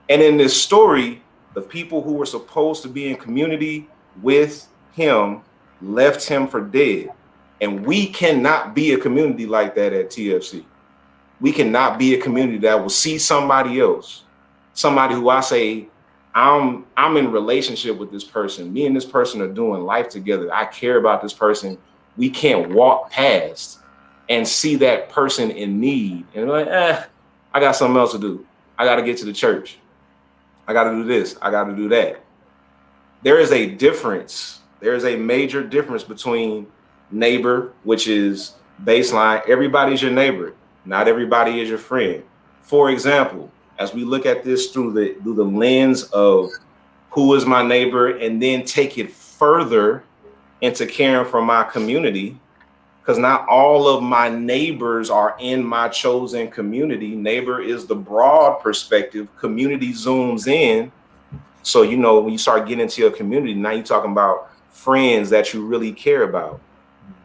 [SPEAKER 3] And in this story, the people who were supposed to be in community with him left him for dead. And we cannot be a community like that at TFC. We cannot be a community that will see somebody else, somebody who I say, I'm in relationship with this person. Me and this person are doing life together. I care about this person. We can't walk past and see that person in need. And like, I got something else to do. I got to get to the church. I got to do this. I got to do that. There is a difference. There is a major difference between neighbor, which is baseline. Everybody's your neighbor. Not everybody is your friend. For example, as we look at this through the lens of who is my neighbor, and then take it further into caring for my community, because not all of my neighbors are in my chosen community. Neighbor is the broad perspective. Community zooms in. So, you know, when you start getting into your community, now you're talking about friends that you really care about.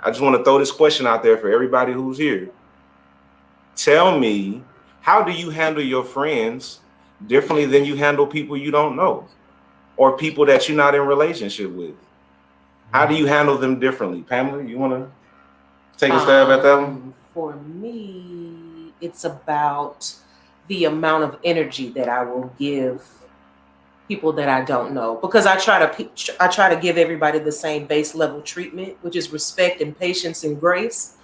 [SPEAKER 3] I just want to throw this question out there for everybody who's here. Tell me, how do you handle your friends differently than you handle people you don't know, or people that you're not in relationship with? How do you handle them differently? Pamela, you want to take a stab at that one?
[SPEAKER 4] For me, it's about the amount of energy that I will give people that I don't know, because I try to give everybody the same base level treatment, which is respect and patience and grace.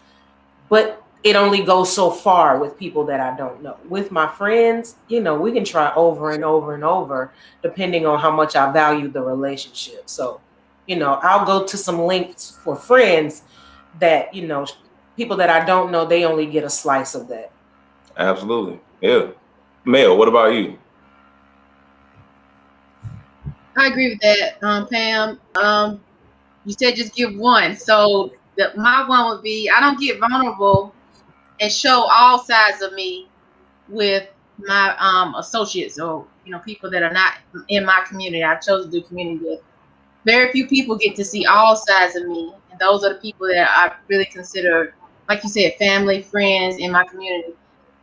[SPEAKER 4] But it only goes so far with people that I don't know. With my friends, you know, we can try over and over and over, depending on how much I value the relationship. So I'll go to some links for friends that, people that I don't know, they only get a slice of that.
[SPEAKER 3] Absolutely. Yeah. Mel, what about you?
[SPEAKER 6] I agree with that, Pam. You said just give one. So my one would be I don't get vulnerable and show all sides of me with my associates or people that are not in my community. I chose to do community with. Very few people get to see all sides of me, and those are the people that I really consider, like you said, family, friends in my community.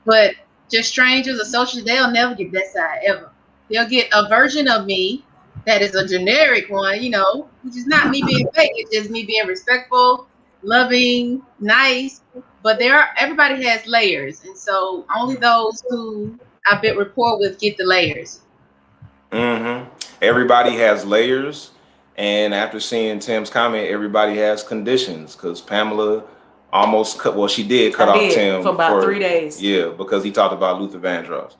[SPEAKER 6] But just strangers, associates, they'll never get that side ever. They'll get a version of me that is a generic one, which is not me being fake. It's just me being respectful, loving, nice. But everybody has layers, and so only those who I built rapport with get the layers.
[SPEAKER 3] Mm-hmm. Everybody has layers, and after seeing Tim's comment, everybody has conditions. Because Pamela almost cut. Well, she did cut off Tim
[SPEAKER 4] for about 3 days.
[SPEAKER 3] Yeah, because he talked about Luther Vandross.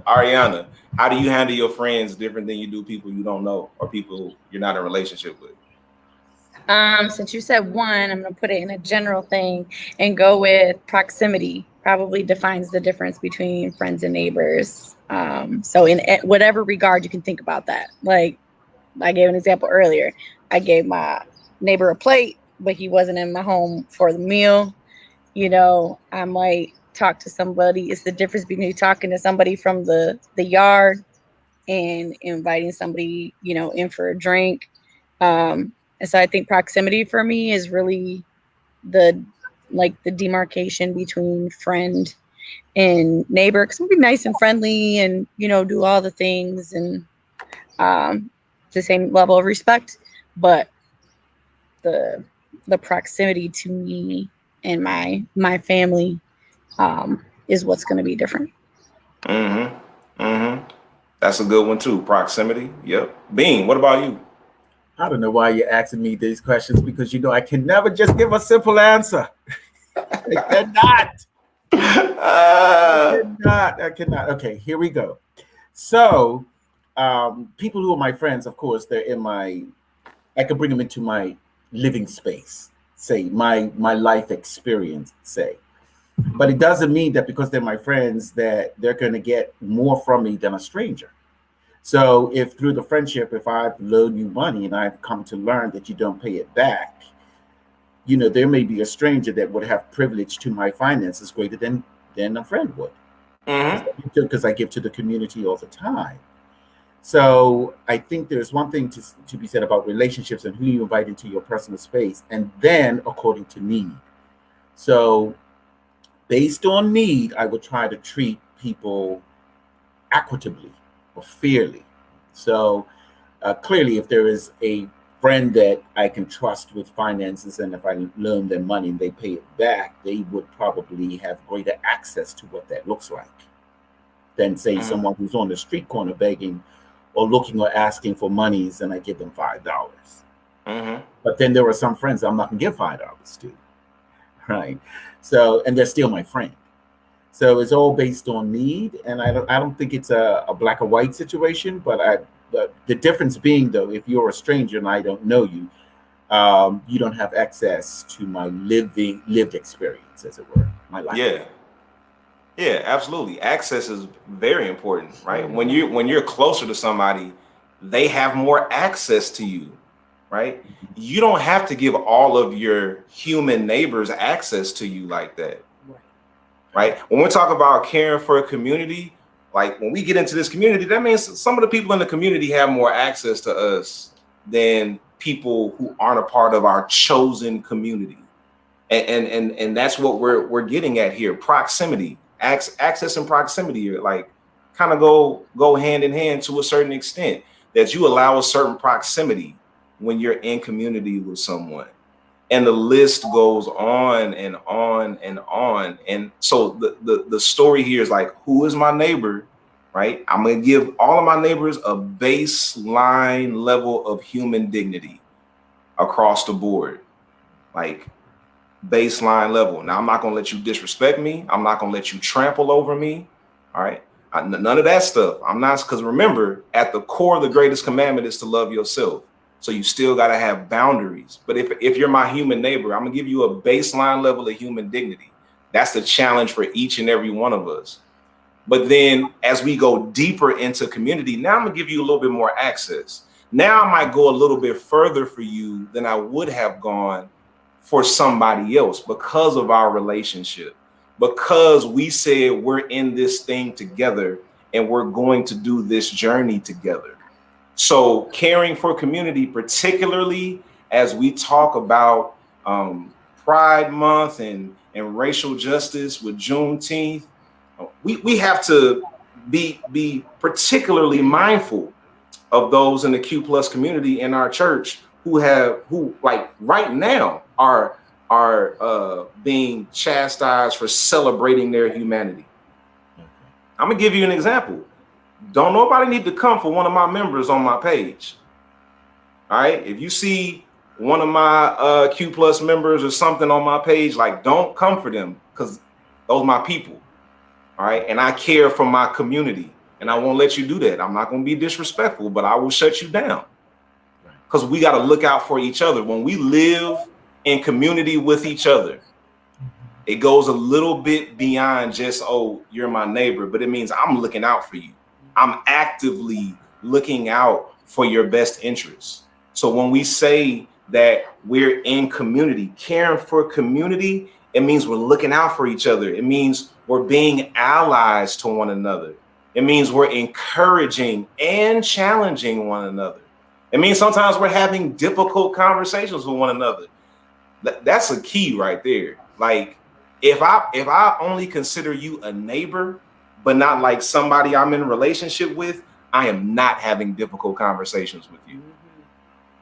[SPEAKER 3] Ariana, how do you handle your friends different than you do people you don't know or people you're not in a relationship with?
[SPEAKER 5] Since you said one, I'm going to put it in a general thing and go with proximity. Probably defines the difference between friends and neighbors. So in whatever regard you can think about that. Like I gave an example earlier. I gave my neighbor a plate, but he wasn't in my home for the meal. I might talk to somebody. It's the difference between talking to somebody from the yard and inviting somebody, in for a drink. And so I think proximity for me is really the demarcation between friend and neighbor. Because we'll be nice and friendly and, do all the things and the same level of respect. But the proximity to me and my family is what's going to be different.
[SPEAKER 3] Mm-hmm. Mm-hmm. That's a good one too. Proximity. Yep. Bean, what about you?
[SPEAKER 2] I don't know why you're asking me these questions because I can never just give a simple answer. I cannot. I cannot. Okay, here we go. So, people who are my friends, of course, I can bring them into my living space, say my life experience, say. But it doesn't mean that because they're my friends that they're going to get more from me than a stranger. So if through the friendship, if I loan you money and I've come to learn that you don't pay it back, there may be a stranger that would have privilege to my finances greater than a friend would.
[SPEAKER 3] Mm-hmm.
[SPEAKER 2] Because I give to the community all the time. So I think there's one thing to be said about relationships and who you invite into your personal space, and then according to need. So based on need, I would try to treat people equitably or fairly. So clearly, if there is a friend that I can trust with finances, and if I loan them money and they pay it back, they would probably have greater access to what that looks like than, say, someone who's on the street corner begging or looking or asking for monies and I give them $5.
[SPEAKER 3] Mm-hmm.
[SPEAKER 2] But then there are some friends I'm not going to give $5 to, right? So, and they're still my friend. So it's all based on need, and I don't think it's a black or white situation. But the difference being, though, if you're a stranger and I don't know you, you don't have access to my lived experience, as it were, my life.
[SPEAKER 3] Yeah, absolutely. Access is very important, right? When you're closer to somebody, they have more access to you, right? You don't have to give all of your human neighbors access to you like that. Right? When we talk about caring for a community, like when we get into this community, that means some of the people in the community have more access to us than people who aren't a part of our chosen community. And that's what we're getting at here. Proximity, access and proximity are like kind of go hand in hand to a certain extent, that you allow a certain proximity when you're in community with someone. And the list goes on and on and on. And so the story here is like, who is my neighbor, right? I'm going to give all of my neighbors a baseline level of human dignity across the board, like baseline level. Now, I'm not going to let you disrespect me. I'm not going to let you trample over me. All right. None of that stuff. I'm not, because remember, at the core of the greatest commandment is to love yourself. So you still got to have boundaries. But if you're my human neighbor, I'm gonna give you a baseline level of human dignity. That's the challenge for each and every one of us. But then as we go deeper into community, now I'm gonna give you a little bit more access. Now I might go a little bit further for you than I would have gone for somebody else because of our relationship, because we said we're in this thing together and we're going to do this journey together. So caring for community, particularly as we talk about Pride Month and racial justice with Juneteenth, we have to be particularly mindful of those in the Q plus community in our church who like right now are being chastised for celebrating their humanity. I'm gonna give you an example. Don't nobody need to come for one of my members on my page. All right, if you see one of my Q plus members or something on my page, like, don't come for them, because those are my people. All right, and I care for my community, and I won't let you do that. I'm not going to be disrespectful, but I will shut you down, because we got to look out for each other. When we live in community with each other, it goes a little bit beyond just, oh, you're my neighbor, but it means I'm looking out for you. I'm actively looking out for your best interests. So when we say that we're in community, caring for community, it means we're looking out for each other. It means we're being allies to one another. It means we're encouraging and challenging one another. It means sometimes we're having difficult conversations with one another. That's a key right there. Like, if I only consider you a neighbor, but not like somebody I'm in a relationship with, I am not having difficult conversations with you.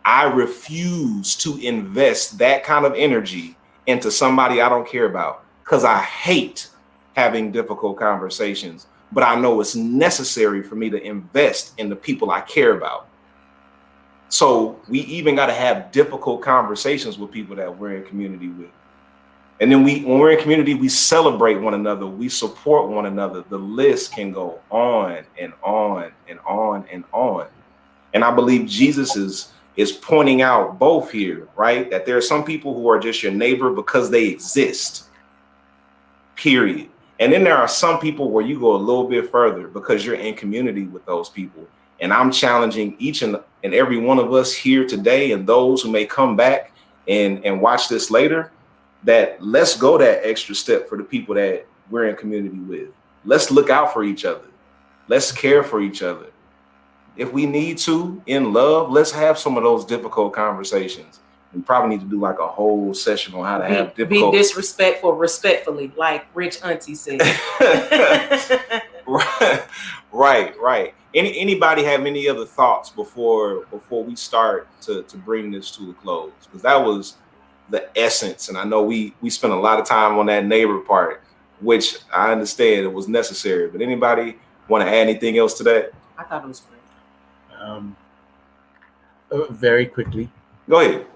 [SPEAKER 3] I refuse to invest that kind of energy into somebody I don't care about, because I hate having difficult conversations, but I know it's necessary for me to invest in the people I care about. So we even got to have difficult conversations with people that we're in community with. And then when we're in community, we celebrate one another, we support one another. The list can go on and on and on and on. And I believe Jesus is pointing out both here, right? That there are some people who are just your neighbor because they exist, period. And then there are some people where you go a little bit further because you're in community with those people. And I'm challenging each and every one of us here today, and those who may come back and watch this later, that let's go that extra step for the people that we're in community with. Let's look out for each other. Let's care for each other. If we need to, in love, let's have some of those difficult conversations. We probably need to do like a whole session on how to have difficult.
[SPEAKER 4] Be disrespectful, respectfully, like Rich Auntie said.
[SPEAKER 3] Right. Anybody have any other thoughts before we start to bring this to a close? Because that was the essence, and I know we spent a lot of time on that neighbor part, which I understand it was necessary. But anybody want to add anything else to that?
[SPEAKER 4] I thought it was great.
[SPEAKER 2] Very quickly.
[SPEAKER 3] Go ahead.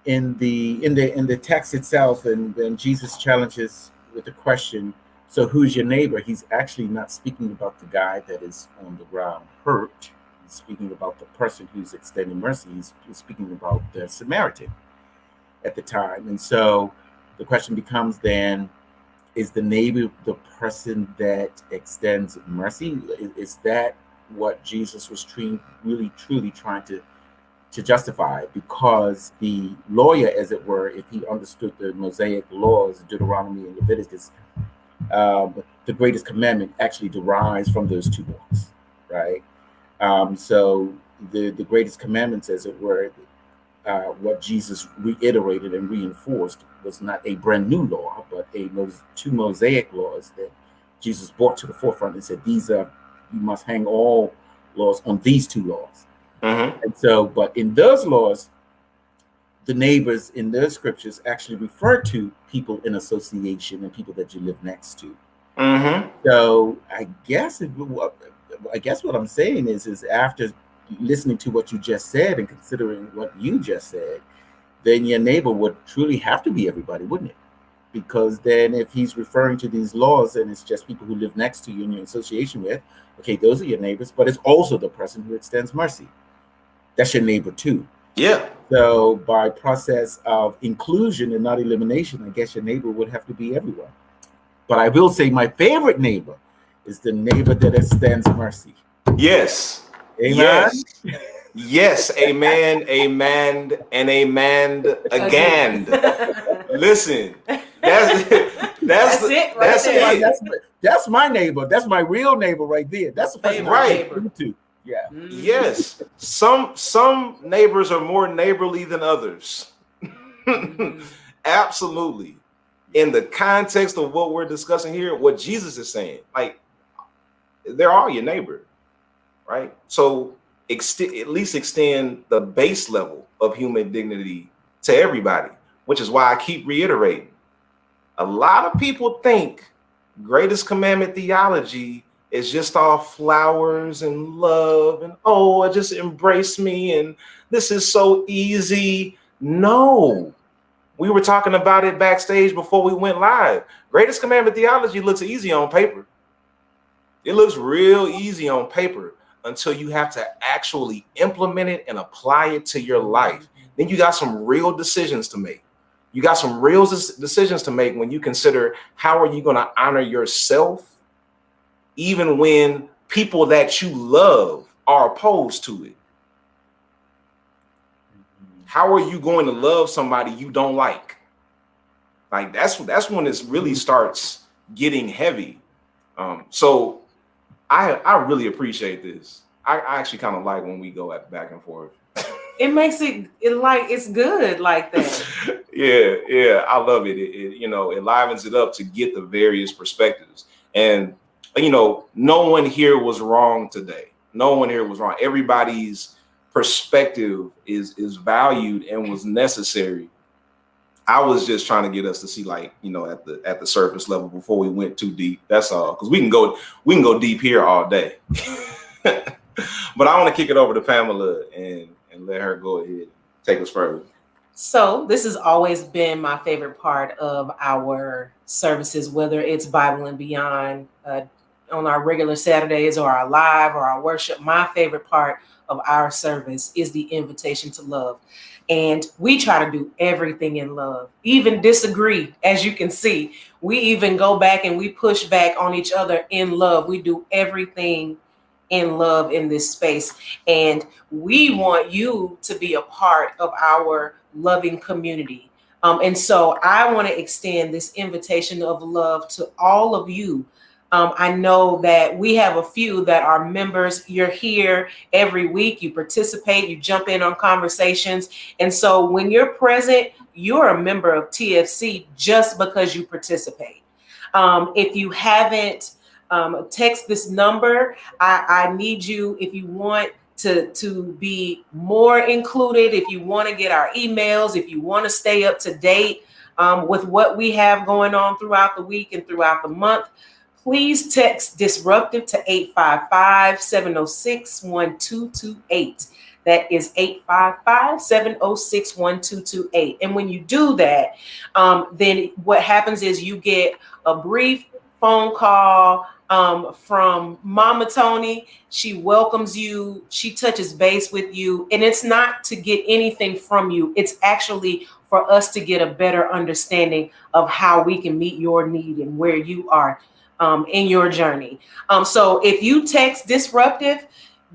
[SPEAKER 2] In the text itself, and then Jesus challenges with the question, so who's your neighbor? He's actually not speaking about the guy that is on the ground hurt. He's speaking about the person who's extending mercy. He's speaking about the Samaritan at the time. And so the question becomes then, is the neighbor the person that extends mercy? Is that what Jesus was really truly trying to justify? Because the lawyer, as it were, if he understood the Mosaic laws, Deuteronomy and Leviticus, the greatest commandment actually derives from those two books, right? So the greatest commandments, as it were, what Jesus reiterated and reinforced was not a brand new law, but those two Mosaic laws that Jesus brought to the forefront and said, you must hang all laws on these two laws.
[SPEAKER 3] Mm-hmm.
[SPEAKER 2] And so, but in those laws, the neighbors in those scriptures actually refer to people in association and people that you live next to.
[SPEAKER 3] Mm-hmm.
[SPEAKER 2] So I guess what I'm saying is after listening to what you just said and considering what you just said, then your neighbor would truly have to be everybody, wouldn't it? because then if he's referring to these laws and it's just people who live next to you and you're in association with, okay, those are your neighbors, but it's also the person who extends mercy. That's your neighbor too.
[SPEAKER 3] Yeah.
[SPEAKER 2] So by process of inclusion and not elimination, I guess your neighbor would have to be everyone. But I will say my favorite neighbor is the neighbor that extends mercy.
[SPEAKER 3] Yes.
[SPEAKER 2] Amen.
[SPEAKER 3] Yes. Yes. Amen. Amen. And amen again. Listen, that's
[SPEAKER 4] it right
[SPEAKER 3] that's
[SPEAKER 4] there.
[SPEAKER 3] it.
[SPEAKER 2] That's my neighbor. That's my real neighbor right there. That's the person
[SPEAKER 3] Right.
[SPEAKER 2] to. Yeah.
[SPEAKER 3] Yes. Some neighbors are more neighborly than others. Absolutely. In the context of what we're discussing here, what Jesus is saying, like, they're all your neighbor, right? So at least extend the base level of human dignity to everybody, which is why I keep reiterating. A lot of people think greatest commandment theology is just all flowers and love and, oh, just embrace me and this is so easy. No, we were talking about it backstage before we went live. Greatest commandment theology looks easy on paper. It looks real easy on paper until you have to actually implement it and apply it to your life. Then you got some real decisions to make. You got some real decisions to make when you consider how are you going to honor yourself, even when people that you love are opposed to it. How are you going to love somebody you don't like? Like that's when it really starts getting heavy. So I really appreciate this. I actually kind of like when we go back and forth.
[SPEAKER 4] It makes it like it's good like that.
[SPEAKER 3] Yeah, I love it. It livens it up to get the various perspectives. And no one here was wrong today. No one here was wrong. Everybody's perspective is valued and was necessary. I was just trying to get us to see, like, at the surface level before we went too deep. That's all. Because we can go deep here all day. But I want to kick it over to Pamela and let her go ahead and take us further.
[SPEAKER 4] So this has always been my favorite part of our services, whether it's Bible and Beyond on our regular Saturdays or our live or our worship. My favorite part of our service is the invitation to love. And we try to do everything in love, even disagree, as you can see. We even go back and we push back on each other in love. We do everything in love in this space. And we want you to be a part of our loving community. And so I want to extend this invitation of love to all of you. I know that we have a few that are members. You're here every week. You participate. You jump in on conversations. And so when you're present, you're a member of TFC just because you participate. If you haven't, text this number. I need you, if you want to be more included, if you want to get our emails, if you want to stay up to date with what we have going on throughout the week and throughout the month, please text Disruptive to 855-706-1228. That is 855-706-1228. And when you do that, then what happens is you get a brief phone call from Mama Tony. She welcomes you. She touches base with you. And it's not to get anything from you. It's actually for us to get a better understanding of how we can meet your need and where you are in your journey. So if you text Disruptive,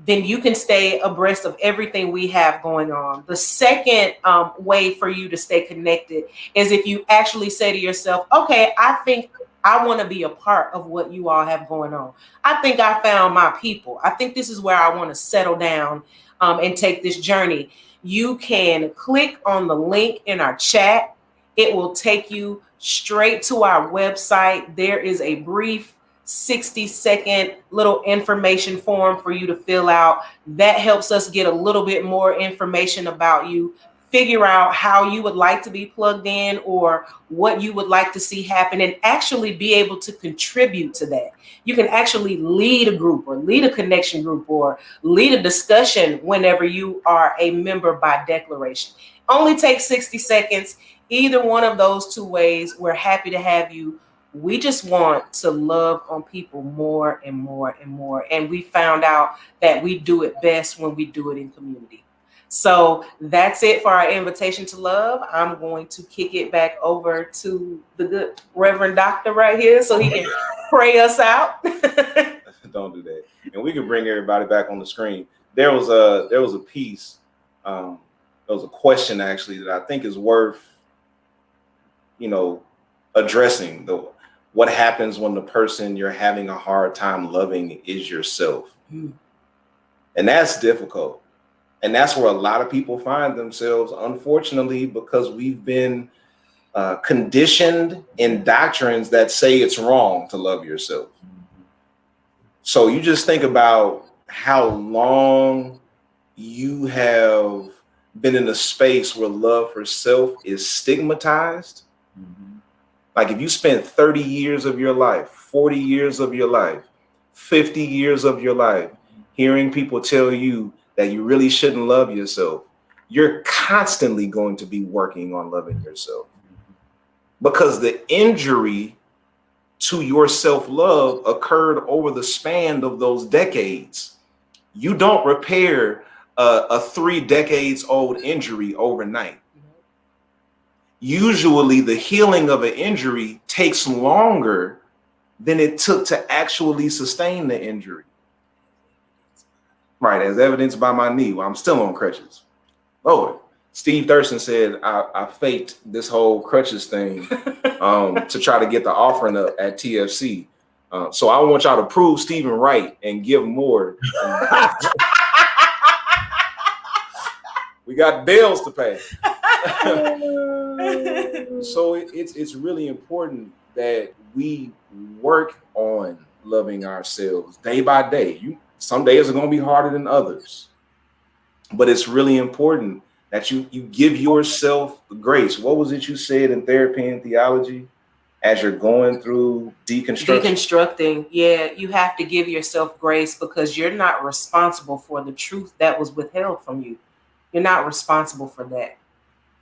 [SPEAKER 4] then you can stay abreast of everything we have going on. The second way for you to stay connected is if you actually say to yourself, okay, I think I want to be a part of what you all have going on. I think I found my people. I think this is where I want to settle down and take this journey. You can click on the link in our chat. It will take you straight to our website. There is a brief 60-second little information form for you to fill out. That helps us get a little bit more information about you, figure out how you would like to be plugged in or what you would like to see happen, and actually be able to contribute to that. You can actually lead a group or lead a connection group or lead a discussion whenever you are a member by declaration. Only takes 60 seconds. either one of those two ways, we're happy to have you. We just want to love on people more and more and more. And we found out that we do it best when we do it in community. So that's it for our invitation to love. I'm going to kick it back over to the good Reverend Doctor right here so he can pray us out.
[SPEAKER 3] Don't do that. And we can bring everybody back on the screen. There was a piece, there was a question actually that I think is worth, addressing. What happens when the person you're having a hard time loving is yourself? And that's difficult. And that's where a lot of people find themselves, unfortunately, because we've been conditioned in doctrines that say it's wrong to love yourself. So you just think about how long you have been in a space where love for self is stigmatized. Like if you spent 30 years of your life, 40 years of your life, 50 years of your life, hearing people tell you that you really shouldn't love yourself, you're constantly going to be working on loving yourself. Because the injury to your self-love occurred over the span of those decades. You don't repair a 3 decades old injury overnight. Usually the healing of an injury takes longer than it took to actually sustain the injury. Right, as evidenced by my knee. Well, I'm still on crutches. Lord, Steve Thurston said I faked this whole crutches thing to try to get the offering up at TFC. So I want y'all to prove Stephen right and give more. We got bills to pay. So it's really important that we work on loving ourselves day by day. Some days are going to be harder than others, but it's really important that you give yourself grace. What was it you said in therapy and theology as you're going through
[SPEAKER 4] deconstructing? Yeah, you have to give yourself grace because you're not responsible for the truth that was withheld from you. You're not responsible for that.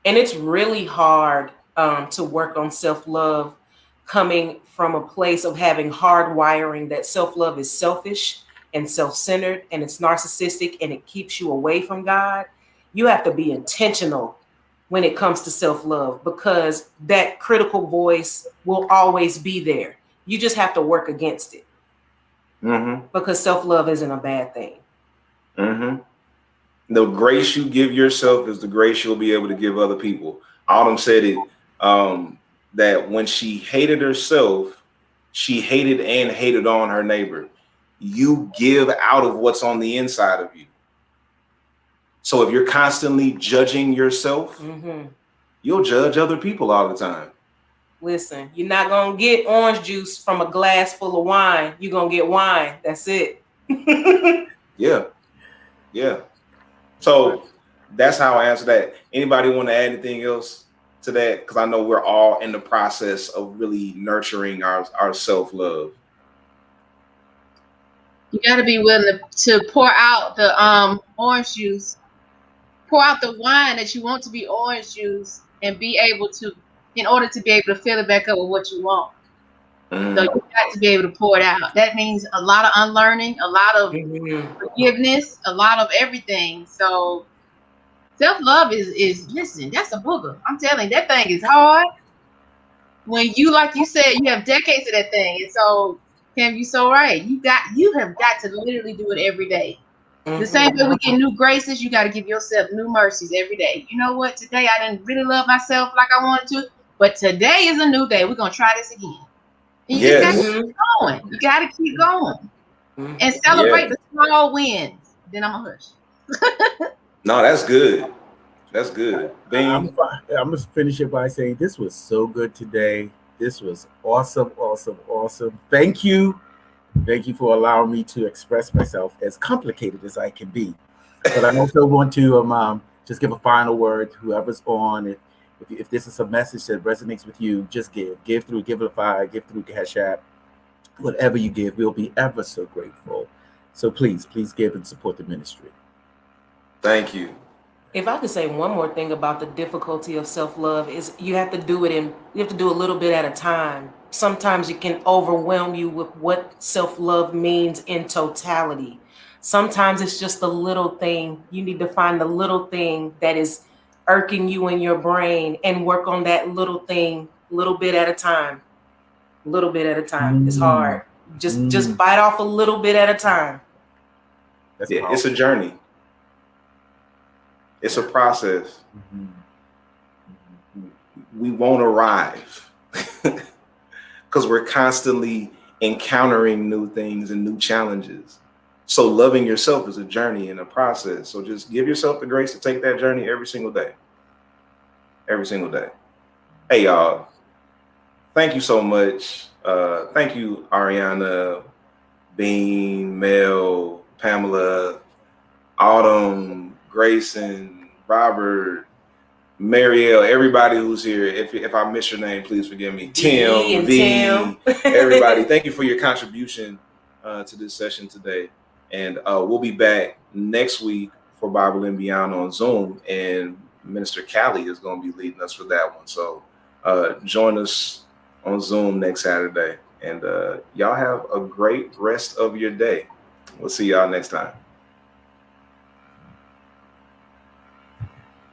[SPEAKER 4] And it's really hard to work on self-love coming from a place of having hard wiring that self-love is selfish and self-centered and it's narcissistic and it keeps you away from God. You have to be intentional when it comes to self-love because that critical voice will always be there. You just have to work against it because self-love isn't a bad thing.
[SPEAKER 3] The grace you give yourself is the grace you'll be able to give other people. Autumn said it, that when she hated herself, she hated and hated on her neighbor. You give out of what's on the inside of you. So if you're constantly judging yourself, you'll judge other people all the time. Listen,
[SPEAKER 4] you're not going to get orange juice from a glass full of wine. You're going to get wine. That's it.
[SPEAKER 3] Yeah. So that's how I answer that. Anybody want to add anything else to that? Because I know we're all in the process of really nurturing our self-love.
[SPEAKER 6] You got to be willing to pour out the orange juice, pour out the wine that you want to be orange juice, and be able to, in order to be able to fill it back up with what you want. So you got to be able to pour it out. That means a lot of unlearning, a lot of forgiveness, a lot of everything. So self-love is listen, that's a booger. I'm telling you, that thing is hard. When you, like you said, you have decades of that thing. And so, Cam, you're so right. You have got to literally do it every day. The same way we get new graces, you got to give yourself new mercies every day. You know what? Today I didn't really love myself like I wanted to, but today is a new day. We're going to try this again. And you just got to keep going. You got to keep going and celebrate the small wins. Then I'm going to hush.
[SPEAKER 3] No, that's good. That's good.
[SPEAKER 2] I'm going to finish it by saying this was so good today. This was awesome. Thank you. Thank you for allowing me to express myself as complicated as I can be. But I also want to just give a final word. Whoever's on, if this is a message that resonates with you, just give through Givelify, give through Cash App, whatever you give, we'll be ever so grateful. So please give and support the ministry.
[SPEAKER 3] Thank you.
[SPEAKER 4] If I could say one more thing about the difficulty of self-love is you have to do a little bit at a time. Sometimes it can overwhelm you with what self-love means in totality. Sometimes it's just a little thing. You need to find the little thing that is irking you in your brain and work on that little thing, little bit at a time. Little bit at a time. It's hard. Just bite off a little bit at a time.
[SPEAKER 2] That's
[SPEAKER 3] Yeah, it's a journey. It's a process. We won't arrive because we're constantly encountering new things and new challenges. So loving yourself is a journey and a process. So just give yourself the grace to take that journey every single day. Every single day. Hey, y'all. Thank you so much. Thank you, Ariana, Bean, Mel, Pamela, Autumn, Grayson, Robert, Marielle, everybody who's here. If I miss your name, please forgive me. Tim, V, everybody. Thank you for your contribution to this session today. And we'll be back next week for Bible and Beyond on Zoom. And Minister Callie is going to be leading us for that one. So join us on Zoom next Saturday. And y'all have a great rest of your day. We'll see y'all next time.